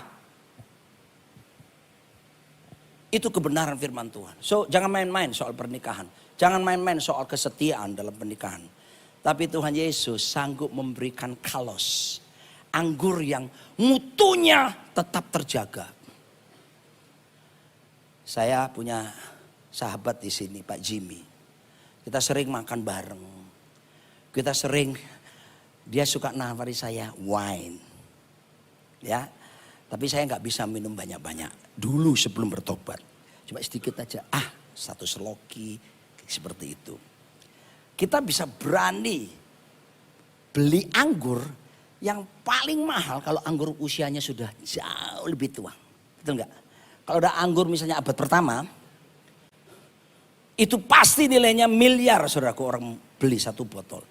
Itu kebenaran firman Tuhan. So jangan main-main soal pernikahan. Jangan main-main soal kesetiaan dalam pernikahan. Tapi Tuhan Yesus sanggup memberikan kalos. Anggur yang mutunya tetap terjaga. Saya punya sahabat di sini, Pak Jimmy. Kita sering makan bareng. Kita sering, dia suka nawari saya wine. Ya, tapi saya nggak bisa minum banyak-banyak. Dulu sebelum bertobat. Cuma sedikit aja, satu seloki, seperti itu. Kita bisa berani beli anggur yang paling mahal kalau anggur usianya sudah jauh lebih tua. Betul nggak? Kalau udah anggur misalnya abad pertama, itu pasti nilainya miliar, saudaraku, orang beli satu botol.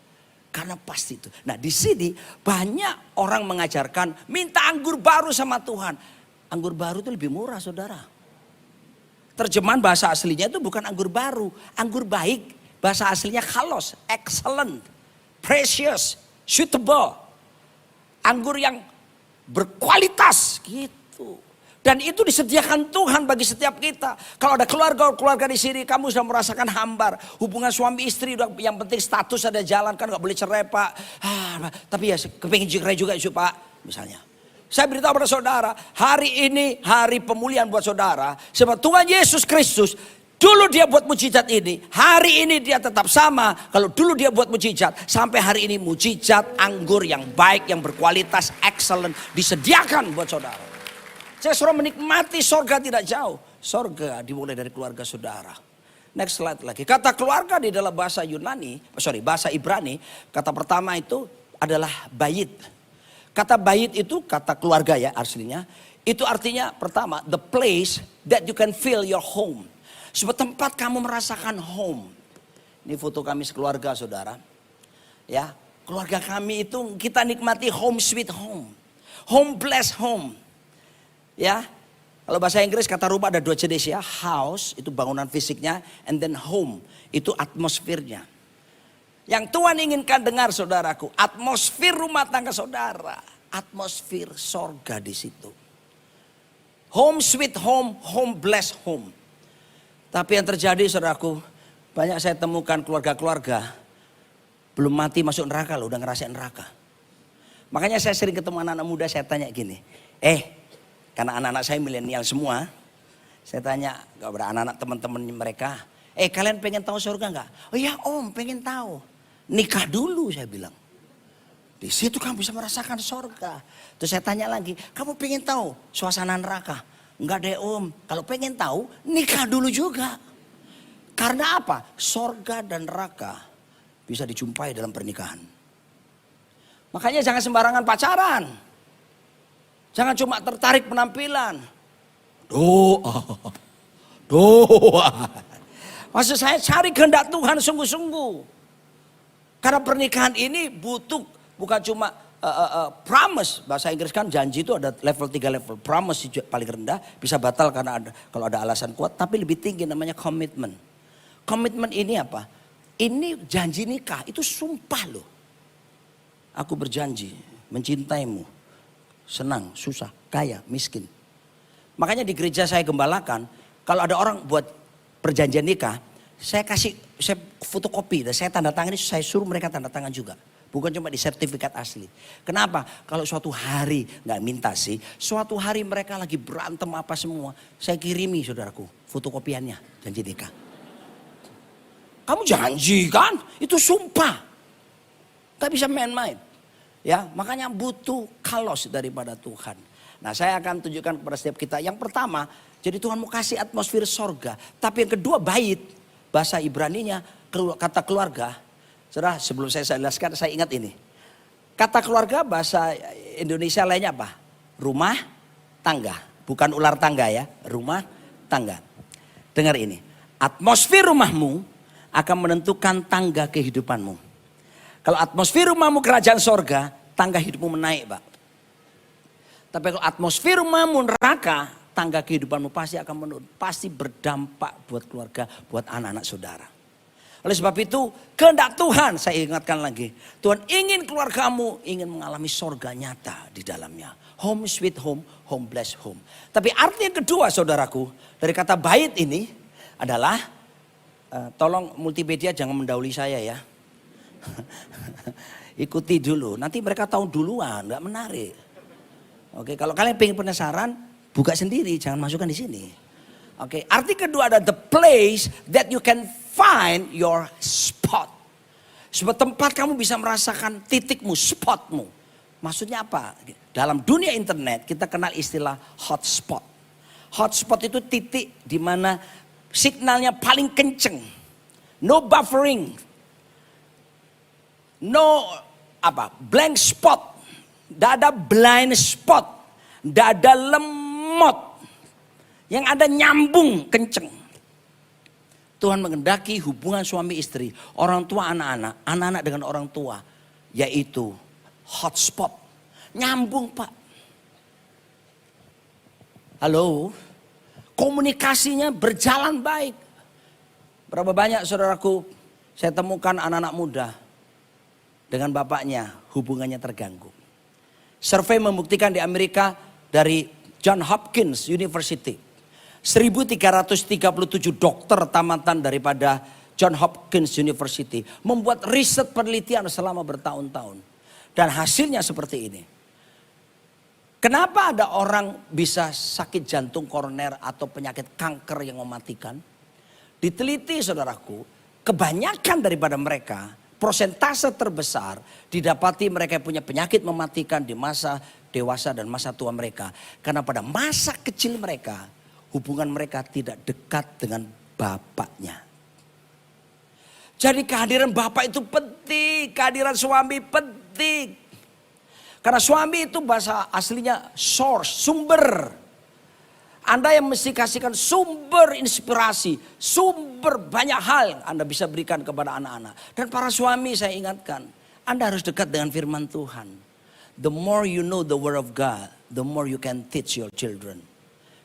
Karena pasti itu. Nah di sini banyak orang mengajarkan minta anggur baru sama Tuhan. Anggur baru itu lebih murah, saudara. Terjemahan bahasa aslinya itu bukan anggur baru, anggur baik. Bahasa aslinya kalos, excellent, precious, suitable. Anggur yang berkualitas gitu. Dan itu disediakan Tuhan bagi setiap kita. Kalau ada keluarga di sini, kamu sudah merasakan hambar. Hubungan suami istri, yang penting status ada jalan, kan gak boleh cerai Pak. Tapi ya kepingin cerai juga isu Pak, misalnya. Saya beritahu pada saudara, hari ini hari pemulihan buat saudara. Sebab Tuhan Yesus Kristus, dulu dia buat mujizat ini, hari ini dia tetap sama. Kalau dulu dia buat mujizat, sampai hari ini mujizat anggur yang baik, yang berkualitas, excellent, disediakan buat saudara. Saya suruh menikmati sorga tidak jauh. Sorga dimulai dari keluarga saudara. Next slide lagi. Kata keluarga di dalam bahasa bahasa Ibrani, kata pertama itu adalah bayit. Kata bayit itu kata keluarga ya aslinya. Itu artinya pertama, the place that you can feel your home. Sebuah tempat kamu merasakan home. Ini foto kami sekeluarga saudara. Ya, keluarga kami itu kita nikmati home sweet home. Home blessed home. Ya, kalau bahasa Inggris kata rumah ada dua jenis ya. House itu bangunan fisiknya, and then home itu atmosfernya. Yang Tuhan inginkan dengar saudaraku, atmosfer rumah tangga saudara, atmosfer sorga di situ. Home sweet home, home blessed home. Tapi yang terjadi saudaraku, banyak saya temukan keluarga-keluarga belum mati masuk neraka loh, udah ngerasain neraka. Makanya saya sering ketemu anak-anak muda, saya tanya gini, karena anak-anak saya milenial semua, saya tanya kepada anak-anak teman-teman mereka, kalian pengen tahu surga nggak? Oh ya om, pengen tahu. Nikah dulu saya bilang. Di situ kamu bisa merasakan surga. Terus saya tanya lagi, kamu pengen tahu suasana neraka? Enggak deh om, kalau pengen tahu nikah dulu juga. Karena apa? Surga dan neraka bisa dijumpai dalam pernikahan. Makanya jangan sembarangan pacaran. Jangan cuma tertarik penampilan. Doa. Maksud saya cari kehendak Tuhan sungguh-sungguh. Karena pernikahan ini butuh bukan cuma promise. Bahasa Inggris kan janji itu ada level 3 level. Promise paling rendah bisa batal karena kalau ada alasan kuat. Tapi lebih tinggi namanya komitmen. Komitmen ini apa? Ini janji nikah itu sumpah loh. Aku berjanji mencintaimu. Senang, susah, kaya, miskin. Makanya di gereja saya gembalakan, kalau ada orang buat perjanjian nikah, saya fotokopi dan saya tanda tangan, saya suruh mereka tanda tangan juga. Bukan cuma di sertifikat asli. Kenapa? Kalau suatu hari, nggak minta sih, suatu hari mereka lagi berantem apa semua, saya kirimi saudaraku fotokopiannya, janji nikah. Kamu janji kan? Itu sumpah. Gak bisa main-main. Ya, makanya butuh kalos daripada Tuhan. Nah, saya akan tunjukkan kepada setiap kita. Yang pertama, jadi Tuhan mau kasih atmosfer sorga. Tapi yang kedua, bait. Bahasa Ibraninya, kata keluarga. Saudara, sebelum saya jelaskan, saya ingat ini. Kata keluarga bahasa Indonesia lainnya apa? Rumah tangga. Bukan ular tangga ya, rumah tangga. Dengar ini. Atmosfer rumahmu akan menentukan tangga kehidupanmu. Kalau atmosfer rumahmu kerajaan sorga, tangga hidupmu menaik, Pak. Tapi kalau atmosfer rumahmu neraka, tangga kehidupanmu pasti akan menurun. Pasti berdampak buat keluarga, buat anak-anak saudara. Oleh sebab itu, kehendak Tuhan, saya ingatkan lagi. Tuhan ingin keluargamu ingin mengalami sorga nyata di dalamnya. Home sweet home, home blessed home. Tapi arti yang kedua saudaraku, dari kata bait ini adalah, tolong multimedia jangan mendahului saya ya. Ikuti dulu, nanti mereka tahu duluan, gak menarik. Oke, kalau kalian pengen penasaran, buka sendiri, jangan masukkan di sini. Oke, arti kedua adalah the place that you can find your spot. Sebuah tempat kamu bisa merasakan titikmu, spotmu. Maksudnya apa? Dalam dunia internet kita kenal istilah hotspot. Hotspot itu titik di mana signalnya paling kenceng. No buffering. No blank spot. Tidak ada blind spot. Tidak ada lemot. Yang ada nyambung kenceng. Tuhan mengendaki hubungan suami istri, orang tua anak-anak, anak-anak dengan orang tua, yaitu hotspot. Nyambung Pak. Halo, komunikasinya berjalan baik. Berapa banyak saudaraku, saya temukan anak-anak muda dengan bapaknya hubungannya terganggu. Survei membuktikan di Amerika dari John Hopkins University. 1337 dokter tamatan daripada John Hopkins University membuat riset penelitian selama bertahun-tahun. Dan hasilnya seperti ini. Kenapa ada orang bisa sakit jantung koroner atau penyakit kanker yang mematikan? Diteliti saudaraku, kebanyakan daripada mereka, persentase terbesar didapati mereka punya penyakit mematikan di masa dewasa dan masa tua mereka. Karena pada masa kecil mereka, hubungan mereka tidak dekat dengan bapaknya. Jadi kehadiran bapak itu penting, kehadiran suami penting. Karena suami itu bahasa aslinya source, sumber. Anda yang mesti kasihkan sumber inspirasi, sumber banyak hal yang Anda bisa berikan kepada anak-anak. Dan para suami saya ingatkan, Anda harus dekat dengan firman Tuhan. The more you know the word of God, the more you can teach your children.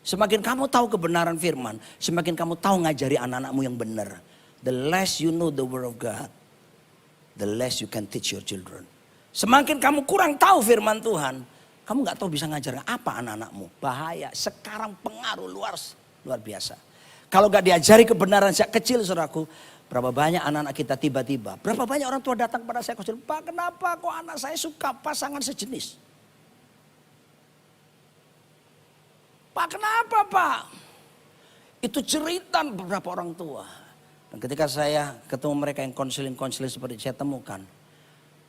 Semakin kamu tahu kebenaran firman, semakin kamu tahu ngajari anak-anakmu yang benar. The less you know the word of God, the less you can teach your children. Semakin kamu kurang tahu firman Tuhan, kamu gak tahu bisa ngajar apa anak-anakmu. Bahaya, sekarang pengaruh luar biasa. Kalau gak diajari kebenaran sejak kecil saudaraku, berapa banyak anak-anak kita tiba-tiba, berapa banyak orang tua datang pada saya, Pak kenapa kok anak saya suka pasangan sejenis? Pak kenapa Pak? Itu cerita beberapa orang tua. Dan ketika saya ketemu mereka yang konseling seperti saya temukan.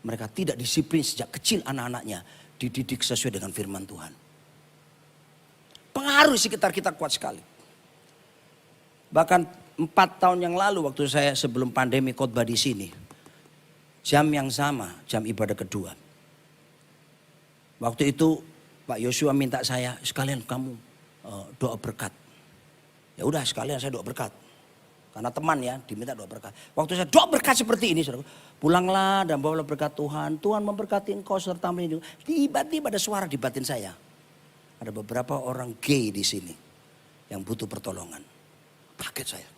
Mereka tidak disiplin sejak kecil anak-anaknya. Dididik sesuai dengan firman Tuhan. Pengaruh sekitar kita kuat sekali. Bahkan 4 tahun yang lalu waktu saya sebelum pandemi khotbah di sini. Jam yang sama, jam ibadah kedua. Waktu itu Pak Yosua minta saya, sekalian kamu doa berkat. Ya udah sekalian saya doa berkat. Karena teman ya diminta doa berkat. Waktu saya doa berkat seperti ini saudara, pulanglah dan bawalah berkat Tuhan. Tuhan memberkati engkau serta melindungi. Tiba-tiba ada suara di batin saya. Ada beberapa orang gay di sini yang butuh pertolongan. Kaget saya.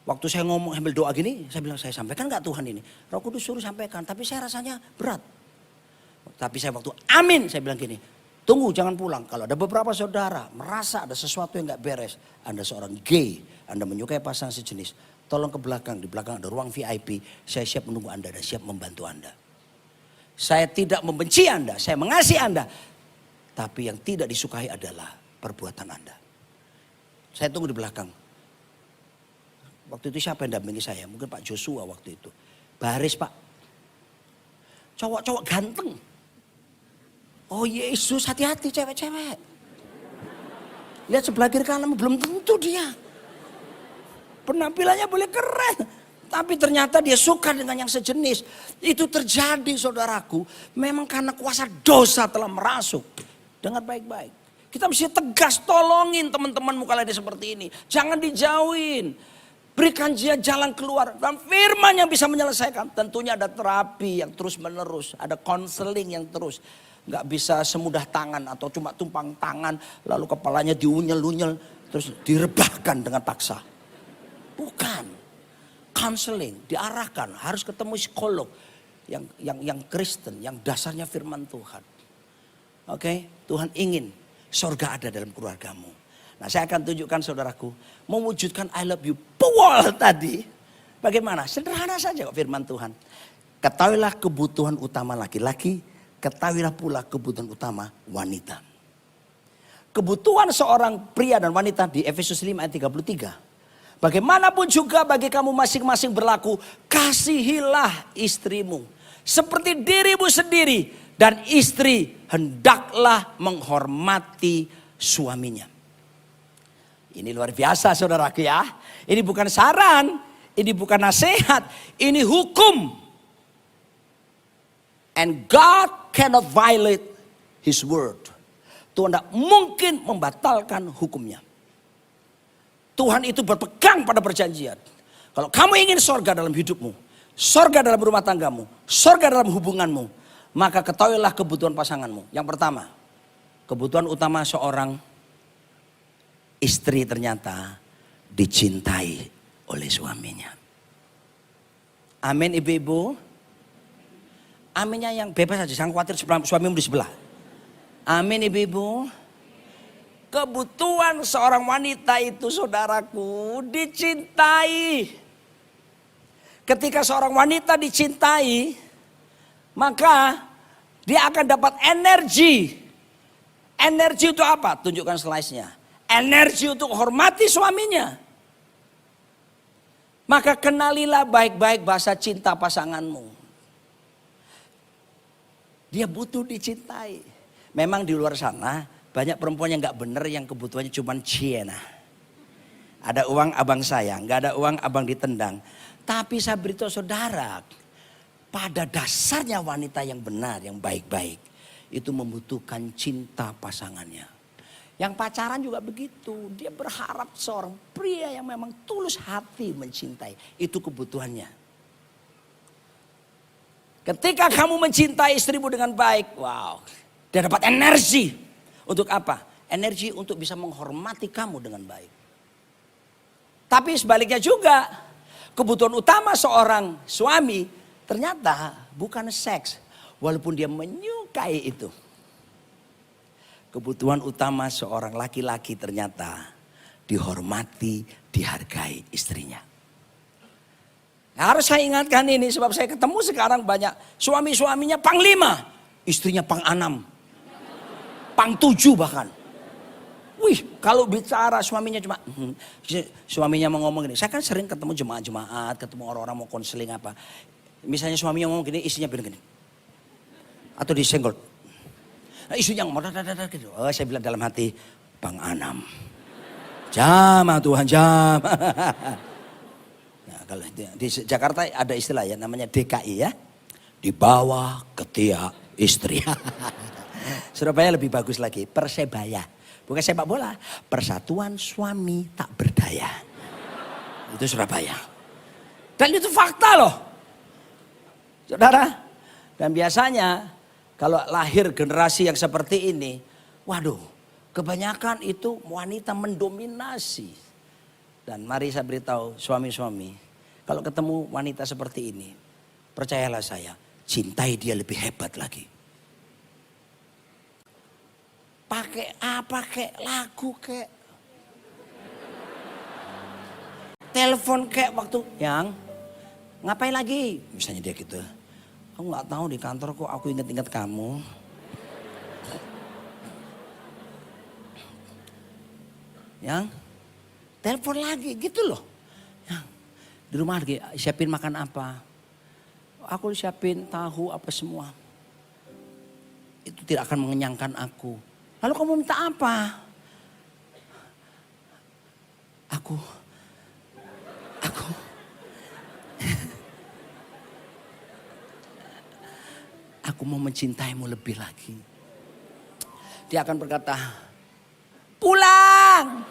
Waktu saya ngomong sambil doa gini, saya bilang saya sampaikan gak Tuhan ini? Roh Kudus suruh sampaikan, tapi saya rasanya berat. Tapi saya waktu amin saya bilang gini, tunggu jangan pulang. Kalau ada beberapa saudara merasa ada sesuatu yang gak beres. Anda seorang gay, Anda menyukai pasangan sejenis. Tolong ke belakang, di belakang ada ruang VIP. Saya siap menunggu Anda dan siap membantu Anda. Saya tidak membenci Anda, saya mengasihi Anda. Tapi yang tidak disukai adalah perbuatan Anda. Saya tunggu di belakang. Waktu itu siapa yang dampingi saya? Mungkin Pak Joshua waktu itu. Baris Pak. Cowok-cowok ganteng. Oh Yesus, hati-hati cewek-cewek. Lihat sebelah kiri kanan belum tentu dia. Penampilannya boleh keren. Tapi ternyata dia suka dengan yang sejenis. Itu terjadi saudaraku. Memang karena kuasa dosa telah merasuk. Dengar baik-baik. Kita mesti tegas tolongin teman-temanmu kalau ada seperti ini. Jangan dijauhin. Berikan dia jalan keluar. Dan firman yang bisa menyelesaikan. Tentunya ada terapi yang terus menerus. Ada konseling yang terus. Gak bisa semudah tangan atau cuma tumpang tangan. Lalu kepalanya diunyel-unyel. Terus direbahkan dengan paksa. Bukan. counseling, diarahkan, harus ketemu psikolog yang Kristen, yang dasarnya firman Tuhan. Oke, Tuhan ingin surga ada dalam keluargamu. Nah, saya akan tunjukkan saudaraku, mewujudkan I love you Paul tadi. Bagaimana? Sederhana saja kok firman Tuhan. Ketahuilah kebutuhan utama laki-laki, ketahuilah pula kebutuhan utama wanita. Kebutuhan seorang pria dan wanita di Efesus 5 ayat 33. Bagaimanapun juga bagi kamu masing-masing berlaku, kasihilah istrimu seperti dirimu sendiri, dan istri hendaklah menghormati suaminya. Ini luar biasa saudaraku ya. Ini bukan saran, ini bukan nasihat, ini hukum. And God cannot violate His word. Tuhan tidak mungkin membatalkan hukumnya. Tuhan itu berpegang pada perjanjian. Kalau kamu ingin sorga dalam hidupmu, sorga dalam rumah tanggamu, sorga dalam hubunganmu, maka ketahuilah kebutuhan pasanganmu. Yang pertama, kebutuhan utama seorang istri ternyata dicintai oleh suaminya. Amin ibu-ibu. Aminnya yang bebas saja, jangan khawatir suamimu di sebelah. Amin ibu-ibu. Kebutuhan seorang wanita itu saudaraku dicintai. Ketika seorang wanita dicintai, maka dia akan dapat energi. Energi itu apa? Tunjukkan slide-nya. Energi untuk hormati suaminya. Maka kenalilah baik-baik bahasa cinta pasanganmu. Dia butuh dicintai. Memang di luar sana banyak perempuan yang gak bener, yang kebutuhannya cuma ciena. Ada uang abang sayang, gak ada uang abang ditendang. Tapi saya beritahu saudara, pada dasarnya wanita yang benar, yang baik-baik, itu membutuhkan cinta pasangannya. Yang pacaran juga begitu, dia berharap seorang pria yang memang tulus hati mencintai, itu kebutuhannya. Ketika kamu mencintai istrimu dengan baik, wow, dia dapat energi. Untuk apa? Energi untuk bisa menghormati kamu dengan baik. Tapi sebaliknya juga, kebutuhan utama seorang suami ternyata bukan seks. Walaupun dia menyukai itu. Kebutuhan utama seorang laki-laki ternyata dihormati, dihargai istrinya. Nah, harus saya ingatkan ini sebab saya ketemu sekarang banyak suami-suaminya panglima, istrinya pang 6, pang 7 bahkan. Wih, kalau bicara suaminya cuma, suaminya mau ngomong gini. Saya kan sering ketemu jemaat-jemaat, ketemu orang-orang mau konseling apa. Misalnya suaminya ngomong gini, istrinya bilang gini. Atau disenggol. Nah, istrinya ngomong, gitu. Oh, saya bilang dalam hati, pang 6. Jamaah Tuhan, jamaah. Nah, kalau di Jakarta ada istilah ya, namanya DKI ya. Di bawah ketiak istri. Surabaya lebih bagus lagi, Persebaya. Bukan sepak bola, Persatuan Suami Tak Berdaya. Itu Surabaya. Dan itu fakta loh. Saudara, dan biasanya kalau lahir generasi yang seperti ini, waduh, kebanyakan itu wanita mendominasi. Dan mari saya beritahu suami-suami, kalau ketemu wanita seperti ini, percayalah saya, cintai dia lebih hebat lagi. Pakai apa kek, lagu kek, telepon kek waktu yang ngapain lagi, misalnya dia gitu. Aku nggak tahu di kantor kok aku inget-inget kamu. Yang telepon lagi gitu loh. Yang di rumah lagi siapin makan apa? Aku siapin tahu apa semua. Itu tidak akan mengenyangkan aku. Lalu kamu minta apa? Aku mau mencintaimu lebih lagi. Dia akan berkata, pulang.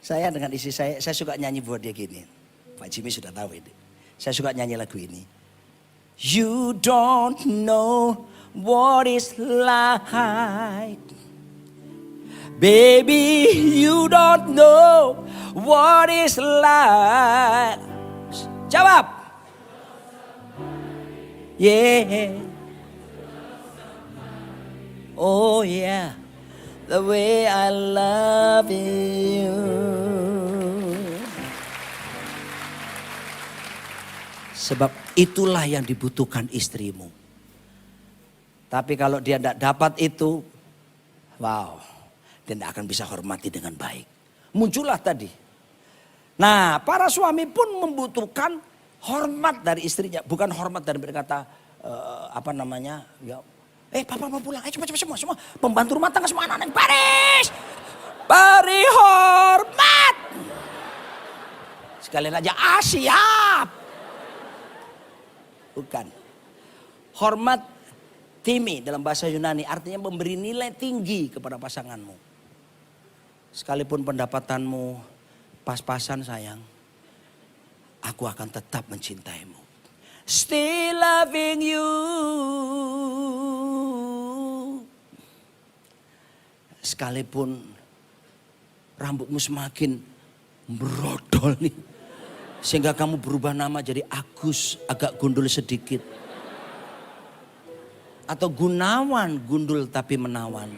Saya dengan istri saya suka nyanyi buat dia gini. Pak Jimmy sudah tahu ini. Saya suka nyanyi lagu ini. You don't know what it's like. Baby, you don't know What is life? Jawab. Yeah. Oh yeah. The way I love you. Sebab itulah yang dibutuhkan istrimu. Tapi kalau dia tidak dapat itu, wow, dia tidak akan bisa hormati dengan baik. Muncullah tadi. Nah, para suami pun membutuhkan hormat dari istrinya. Bukan hormat dari berkata, ya, papa mau pulang, coba semua. Pembantu rumah tangga semua anak-anak, baris. Beri hormat. Sekalian aja, siap. Bukan. Hormat timi dalam bahasa Yunani artinya memberi nilai tinggi kepada pasanganmu. Sekalipun pendapatanmu pas-pasan sayang, aku akan tetap mencintaimu. Still loving you. Sekalipun rambutmu semakin brodol nih. Sehingga kamu berubah nama jadi Agus, agak gundul sedikit. Atau Gunawan, gundul tapi menawan.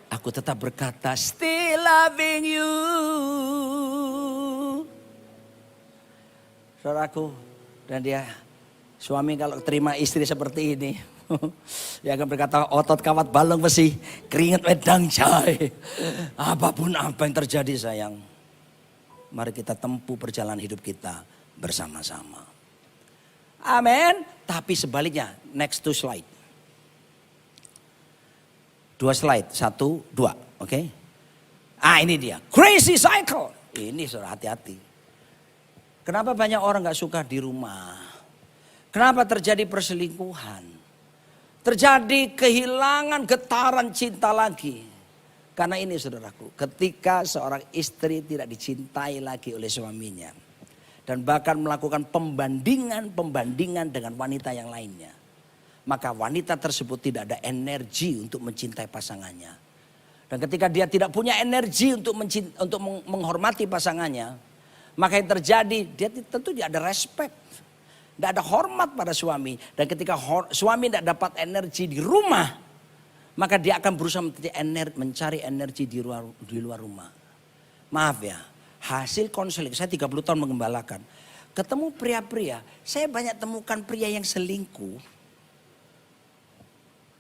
Aku tetap berkata, still loving you. Saudaraku, dan dia suami kalau terima istri seperti ini, dia akan berkata, otot kawat balong besi, keringat wedang jai. Apapun apa yang terjadi sayang, mari kita tempuh perjalanan hidup kita bersama-sama. Amin. Tapi sebaliknya, next two slide. 2 slide, 1, 2, oke? Ini dia, crazy cycle. Ini saudara hati-hati. Kenapa banyak orang gak suka di rumah? Kenapa terjadi perselingkuhan? Terjadi kehilangan getaran cinta lagi. Karena ini saudaraku, ketika seorang istri tidak dicintai lagi oleh suaminya. Dan bahkan melakukan pembandingan dengan wanita yang lainnya. Maka wanita tersebut tidak ada energi untuk mencintai pasangannya. Dan ketika dia tidak punya energi untuk menghormati pasangannya. Maka yang terjadi, dia tentu tidak ada respect. Tidak ada hormat pada suami. Dan ketika suami tidak dapat energi di rumah. Maka dia akan berusaha mencari energi di luar rumah. Maaf ya. Hasil konseling, saya 30 tahun mengembalakan. Ketemu pria-pria, saya banyak temukan pria yang selingkuh.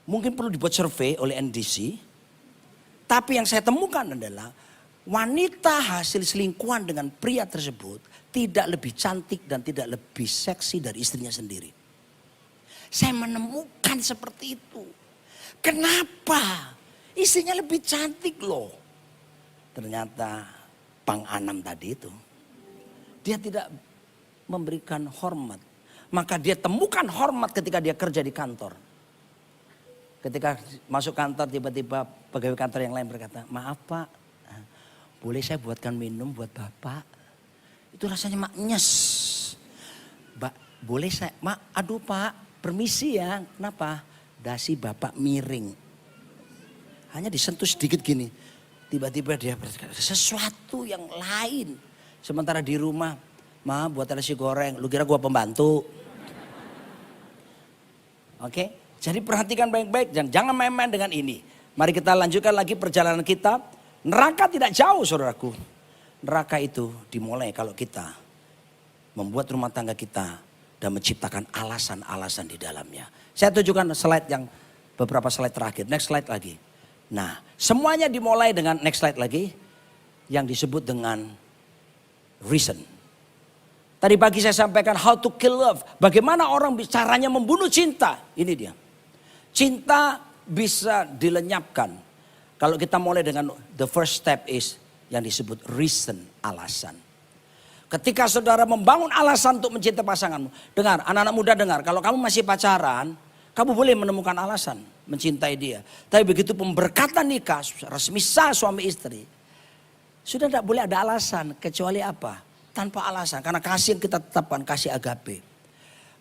Mungkin perlu dibuat survei oleh NDC. Tapi yang saya temukan adalah wanita hasil selingkuhan dengan pria tersebut tidak lebih cantik dan tidak lebih seksi dari istrinya sendiri. Saya menemukan seperti itu. Kenapa? Istrinya lebih cantik loh. Ternyata Pang Anam tadi itu, dia tidak memberikan hormat. Maka dia temukan hormat ketika dia kerja di kantor. Ketika masuk kantor tiba-tiba pegawai kantor yang lain berkata, maaf Pak, boleh saya buatkan minum buat Bapak? Itu rasanya maknyes. Boleh saya, aduh Pak, permisi ya, kenapa? Dasi Bapak miring. Hanya disentuh sedikit gini. Tiba-tiba dia berkata sesuatu yang lain. Sementara di rumah, buat nasi goreng, lu kira gua pembantu? Oke, jadi perhatikan baik-baik dan jangan main-main dengan ini. Mari kita lanjutkan lagi perjalanan kita. Neraka tidak jauh saudaraku. Neraka itu dimulai kalau kita membuat rumah tangga kita dan menciptakan alasan-alasan di dalamnya. Saya tunjukkan beberapa slide terakhir. Next slide lagi. Nah, semuanya dimulai dengan next slide lagi yang disebut dengan reason. Tadi pagi saya sampaikan how to kill love. Bagaimana orang caranya membunuh cinta. Ini dia. Cinta bisa dilenyapkan. Kalau kita mulai dengan the first step is yang disebut reason, alasan. Ketika saudara membangun alasan untuk mencintai pasanganmu. Dengar, anak-anak muda dengar. Kalau kamu masih pacaran, kamu boleh menemukan alasan mencintai dia. Tapi begitu pemberkatan nikah, resmi sah suami istri. Sudah tidak boleh ada alasan. Kecuali apa? Tanpa alasan. Karena kasih yang kita tetapkan, kasih agape.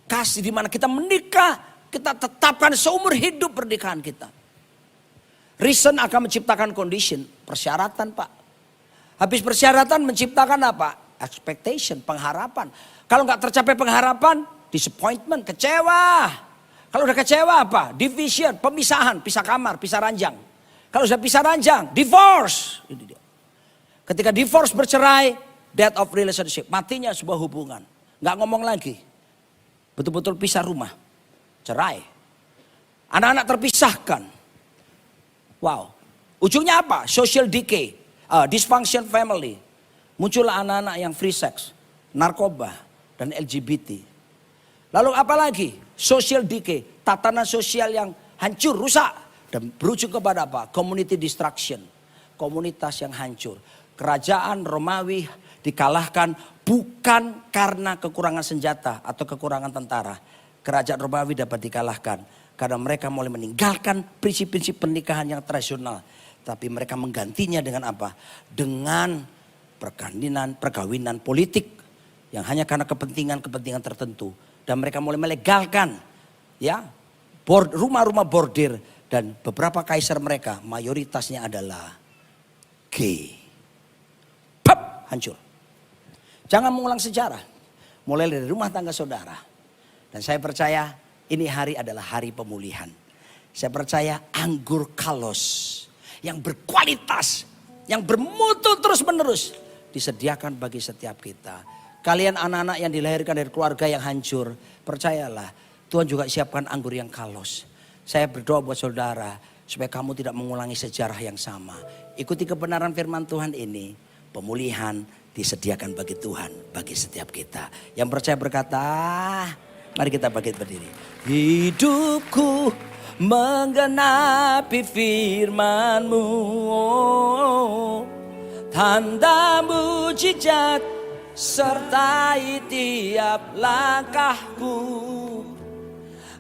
Kasih di mana kita menikah, kita tetapkan seumur hidup pernikahan kita. Reason akan menciptakan condition, persyaratan Pak. Habis persyaratan menciptakan apa? Expectation, pengharapan. Kalau nggak tercapai pengharapan, disappointment, kecewa. Kalau udah kecewa apa? Division, pemisahan, pisah kamar, pisah ranjang. Kalau sudah pisah ranjang, divorce. Ketika divorce, bercerai, death of relationship, matinya sebuah hubungan. Nggak ngomong lagi. Betul-betul pisah rumah, cerai. Anak-anak terpisahkan. Wow. Ujungnya apa? Social decay, dysfunction family. Muncullah anak-anak yang free sex, narkoba, dan LGBT. Lalu apa lagi? Social decay, tatanan sosial yang hancur, rusak. Dan berujung kepada apa? Community destruction, komunitas yang hancur. Kerajaan Romawi dikalahkan bukan karena kekurangan senjata atau kekurangan tentara. Kerajaan Romawi dapat dikalahkan karena mereka mulai meninggalkan prinsip-prinsip pernikahan yang tradisional. Tapi mereka menggantinya dengan apa? Dengan perkawinan politik yang hanya karena kepentingan-kepentingan tertentu. Dan mereka mulai melegalkan ya rumah-rumah bordir. Dan beberapa kaisar mereka mayoritasnya adalah gay. Pap, hancur. Jangan mengulang sejarah. Mulai dari rumah tangga saudara. Dan saya percaya ini hari adalah hari pemulihan. Saya percaya anggur kalos yang berkualitas, yang bermutu terus menerus disediakan bagi setiap kita. Kalian anak-anak yang dilahirkan dari keluarga yang hancur, percayalah Tuhan juga siapkan anggur yang kalos. Saya berdoa buat saudara supaya kamu tidak mengulangi sejarah yang sama. Ikuti kebenaran firman Tuhan ini, pemulihan disediakan bagi Tuhan, bagi setiap kita. Yang percaya berkata, mari kita bangkit berdiri. Hidupku menggenapi firman-Mu, tanda mujizat sertai tiap langkahku.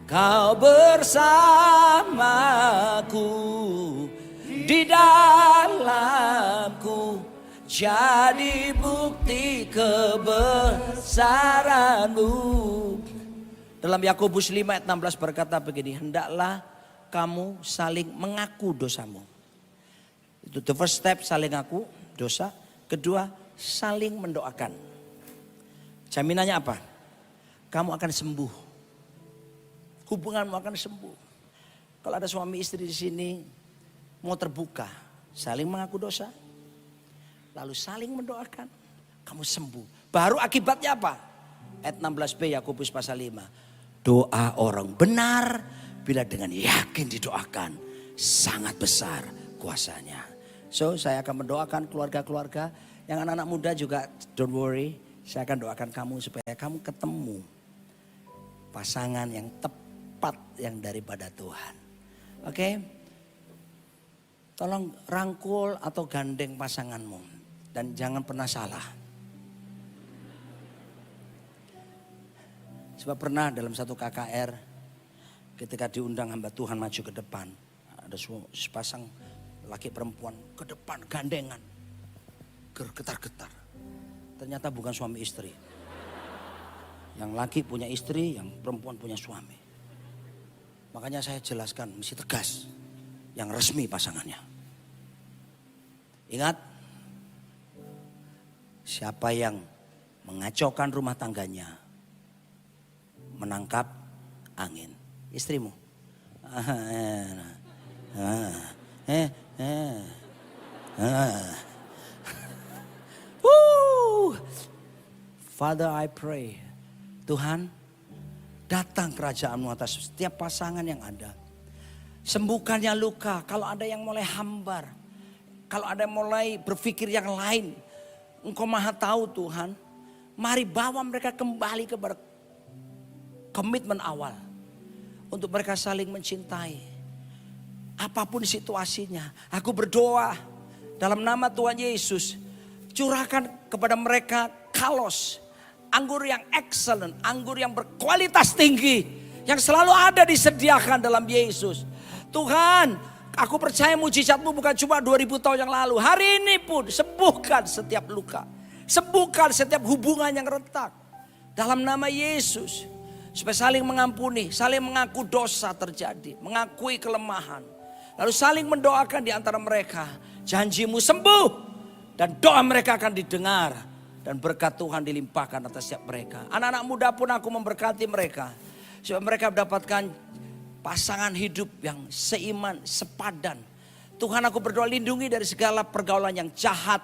Kau bersamaku di dalamku, jadi bukti kebesaran-Mu. Dalam Yakobus 5 ayat 16 berkata begini, hendaklah kamu saling mengaku dosamu. Itu the first step, saling ngaku dosa. Kedua, saling mendoakan. Jaminannya apa? Kamu akan sembuh. Hubunganmu akan sembuh. Kalau ada suami istri di sini mau terbuka, saling mengaku dosa, lalu saling mendoakan, kamu sembuh. Baru akibatnya apa? Ayat 16b Yakobus pasal 5. Doa orang benar bila dengan yakin didoakan, sangat besar kuasanya. So saya akan mendoakan keluarga-keluarga, yang anak-anak muda juga don't worry. Saya akan doakan kamu supaya kamu ketemu pasangan yang tepat yang daripada Tuhan. Oke? Tolong rangkul atau gandeng pasanganmu. Dan jangan pernah salah. Sebab pernah dalam satu KKR, ketika diundang hamba Tuhan maju ke depan, ada sepasang laki perempuan ke depan gandengan, getar-getar. Ternyata bukan suami istri. Yang laki punya istri, yang perempuan punya suami. Makanya saya jelaskan, mesti tegas, yang resmi pasangannya. Ingat, siapa yang mengacaukan rumah tangganya, menangkap angin. Istrimu. Father, I pray, Tuhan, datang kerajaan-Mu atas setiap pasangan yang ada. Sembuhkannya luka. Kalau ada yang mulai hambar, kalau ada yang mulai berpikir yang lain, Engkau Maha tahu Tuhan. Mari bawa mereka kembali kepada komitmen awal. Untuk mereka saling mencintai. Apapun situasinya. Aku berdoa dalam nama Tuhan Yesus. Curahkan kepada mereka kalos. Anggur yang excellent. Anggur yang berkualitas tinggi. Yang selalu ada disediakan dalam Yesus. Tuhan, aku percaya mujizat-Mu bukan cuma 2000 tahun yang lalu. Hari ini pun sembuhkan setiap luka. Sembuhkan setiap hubungan yang retak. Dalam nama Yesus. Supaya saling mengampuni, saling mengaku dosa terjadi. Mengakui kelemahan. Lalu saling mendoakan di antara mereka. Janji-Mu sembuh. Dan doa mereka akan didengar. Dan berkat Tuhan dilimpahkan atas setiap mereka. Anak-anak muda pun aku memberkati mereka. Supaya mereka mendapatkan pasangan hidup yang seiman, sepadan. Tuhan, aku berdoa lindungi dari segala pergaulan yang jahat.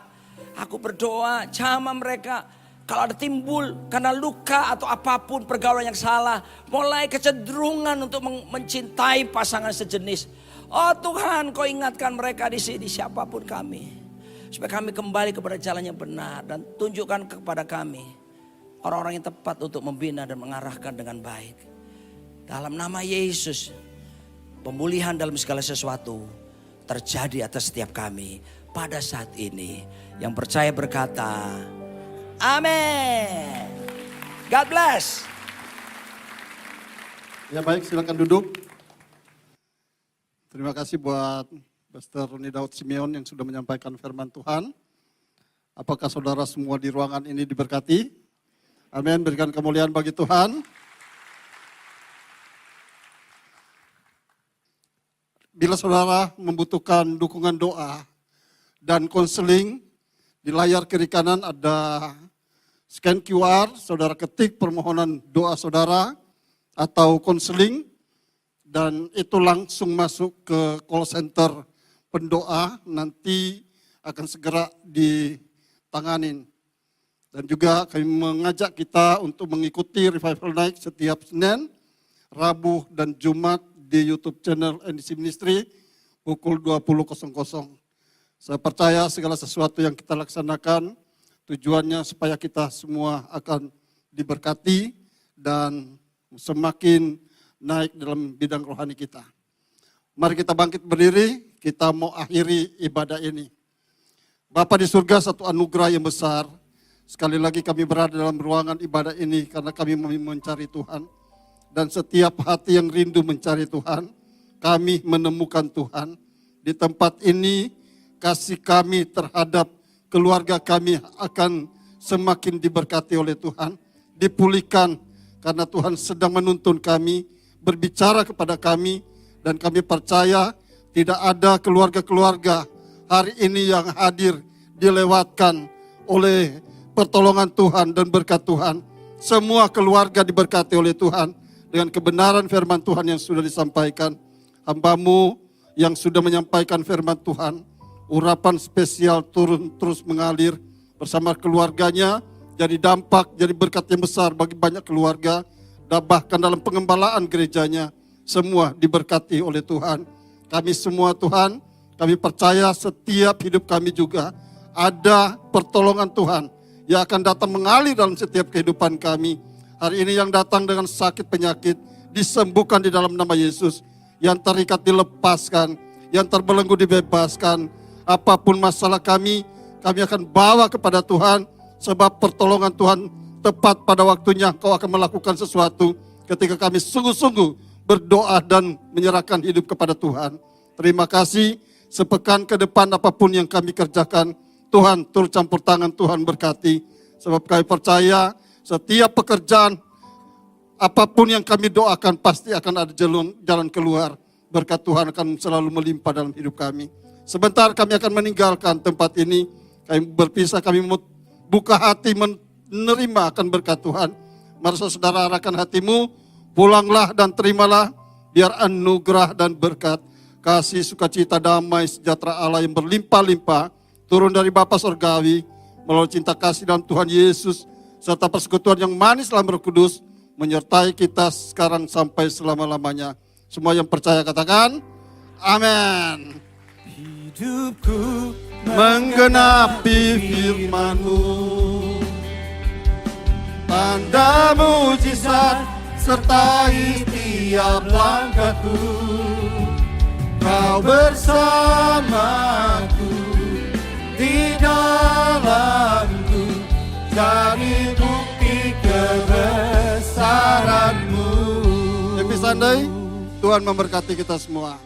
Aku berdoa jamah mereka. Kalau ada timbul karena luka atau apapun pergaulan yang salah. Mulai kecenderungan untuk mencintai pasangan sejenis. Oh Tuhan, Kau ingatkan mereka di sini, siapapun kami. Supaya kami kembali kepada jalan yang benar. Dan tunjukkan kepada kami orang-orang yang tepat untuk membina dan mengarahkan dengan baik. Dalam nama Yesus, pemulihan dalam segala sesuatu terjadi atas setiap kami pada saat ini. Yang percaya berkata, amin. God bless. Ya baik, silakan duduk. Terima kasih buat Pastor Roni Daud Simeon yang sudah menyampaikan firman Tuhan. Apakah saudara semua di ruangan ini diberkati? Amin, berikan kemuliaan bagi Tuhan. Bila saudara membutuhkan dukungan doa dan konseling, di layar kiri kanan ada scan QR, saudara ketik permohonan doa saudara atau konseling, dan itu langsung masuk ke call center pendoa, nanti akan segera ditanganin. Dan juga kami mengajak kita untuk mengikuti Revival Night setiap Senin, Rabu, dan Jumat di YouTube channel NDC Ministry pukul 20.00. Saya percaya segala sesuatu yang kita laksanakan tujuannya supaya kita semua akan diberkati dan semakin naik dalam bidang rohani kita. Mari kita bangkit berdiri, kita mau akhiri ibadah ini. Bapa di surga, satu anugerah yang besar. Sekali lagi kami berada dalam ruangan ibadah ini karena kami mencari Tuhan. Dan setiap hati yang rindu mencari Tuhan, kami menemukan Tuhan. Di tempat ini, kasih kami terhadap keluarga kami akan semakin diberkati oleh Tuhan. Dipulihkan karena Tuhan sedang menuntun kami, berbicara kepada kami, dan kami percaya tidak ada keluarga-keluarga hari ini yang hadir dilewatkan oleh pertolongan Tuhan dan berkat Tuhan. Semua keluarga diberkati oleh Tuhan dengan kebenaran firman Tuhan yang sudah disampaikan. Hamba-Mu yang sudah menyampaikan firman Tuhan, urapan spesial turun terus mengalir bersama keluarganya, jadi dampak, jadi berkat yang besar bagi banyak keluarga, dan bahkan dalam pengembalaan gerejanya, semua diberkati oleh Tuhan. Kami semua Tuhan, kami percaya setiap hidup kami juga ada pertolongan Tuhan yang akan datang mengalir dalam setiap kehidupan kami. Hari ini yang datang dengan sakit penyakit disembuhkan di dalam nama Yesus. Yang terikat dilepaskan, yang terbelenggu dibebaskan. Apapun masalah kami akan bawa kepada Tuhan. Sebab pertolongan Tuhan tepat pada waktunya. Kau akan melakukan sesuatu ketika kami sungguh-sungguh berdoa dan menyerahkan hidup kepada Tuhan. Terima kasih, sepekan ke depan apapun yang kami kerjakan, Tuhan turut campur tangan, Tuhan berkati. Sebab kami percaya setiap pekerjaan, apapun yang kami doakan pasti akan ada jalan keluar. Berkat Tuhan akan selalu melimpah dalam hidup kami. Sebentar kami akan meninggalkan tempat ini, kami berpisah, kami buka hati menerima akan berkat Tuhan. Mari saudara arahkan hatimu, pulanglah dan terimalah, biar anugerah dan berkat, kasih, sukacita, damai, sejahtera Allah yang berlimpah-limpah turun dari Bapa Surgawi melalui cinta kasih dalam Tuhan Yesus serta persekutuan yang manis dalam Roh Kudus menyertai kita sekarang sampai selama-lamanya. Semua yang percaya katakan, amin. Hidupku menggenapi firman-Mu, tanda mujizat sertai tiap langkahku. Kau bersamaku di dalamku, jadi bukti kebesaran-Mu. Happy Sunday, Tuhan memberkati kita semua.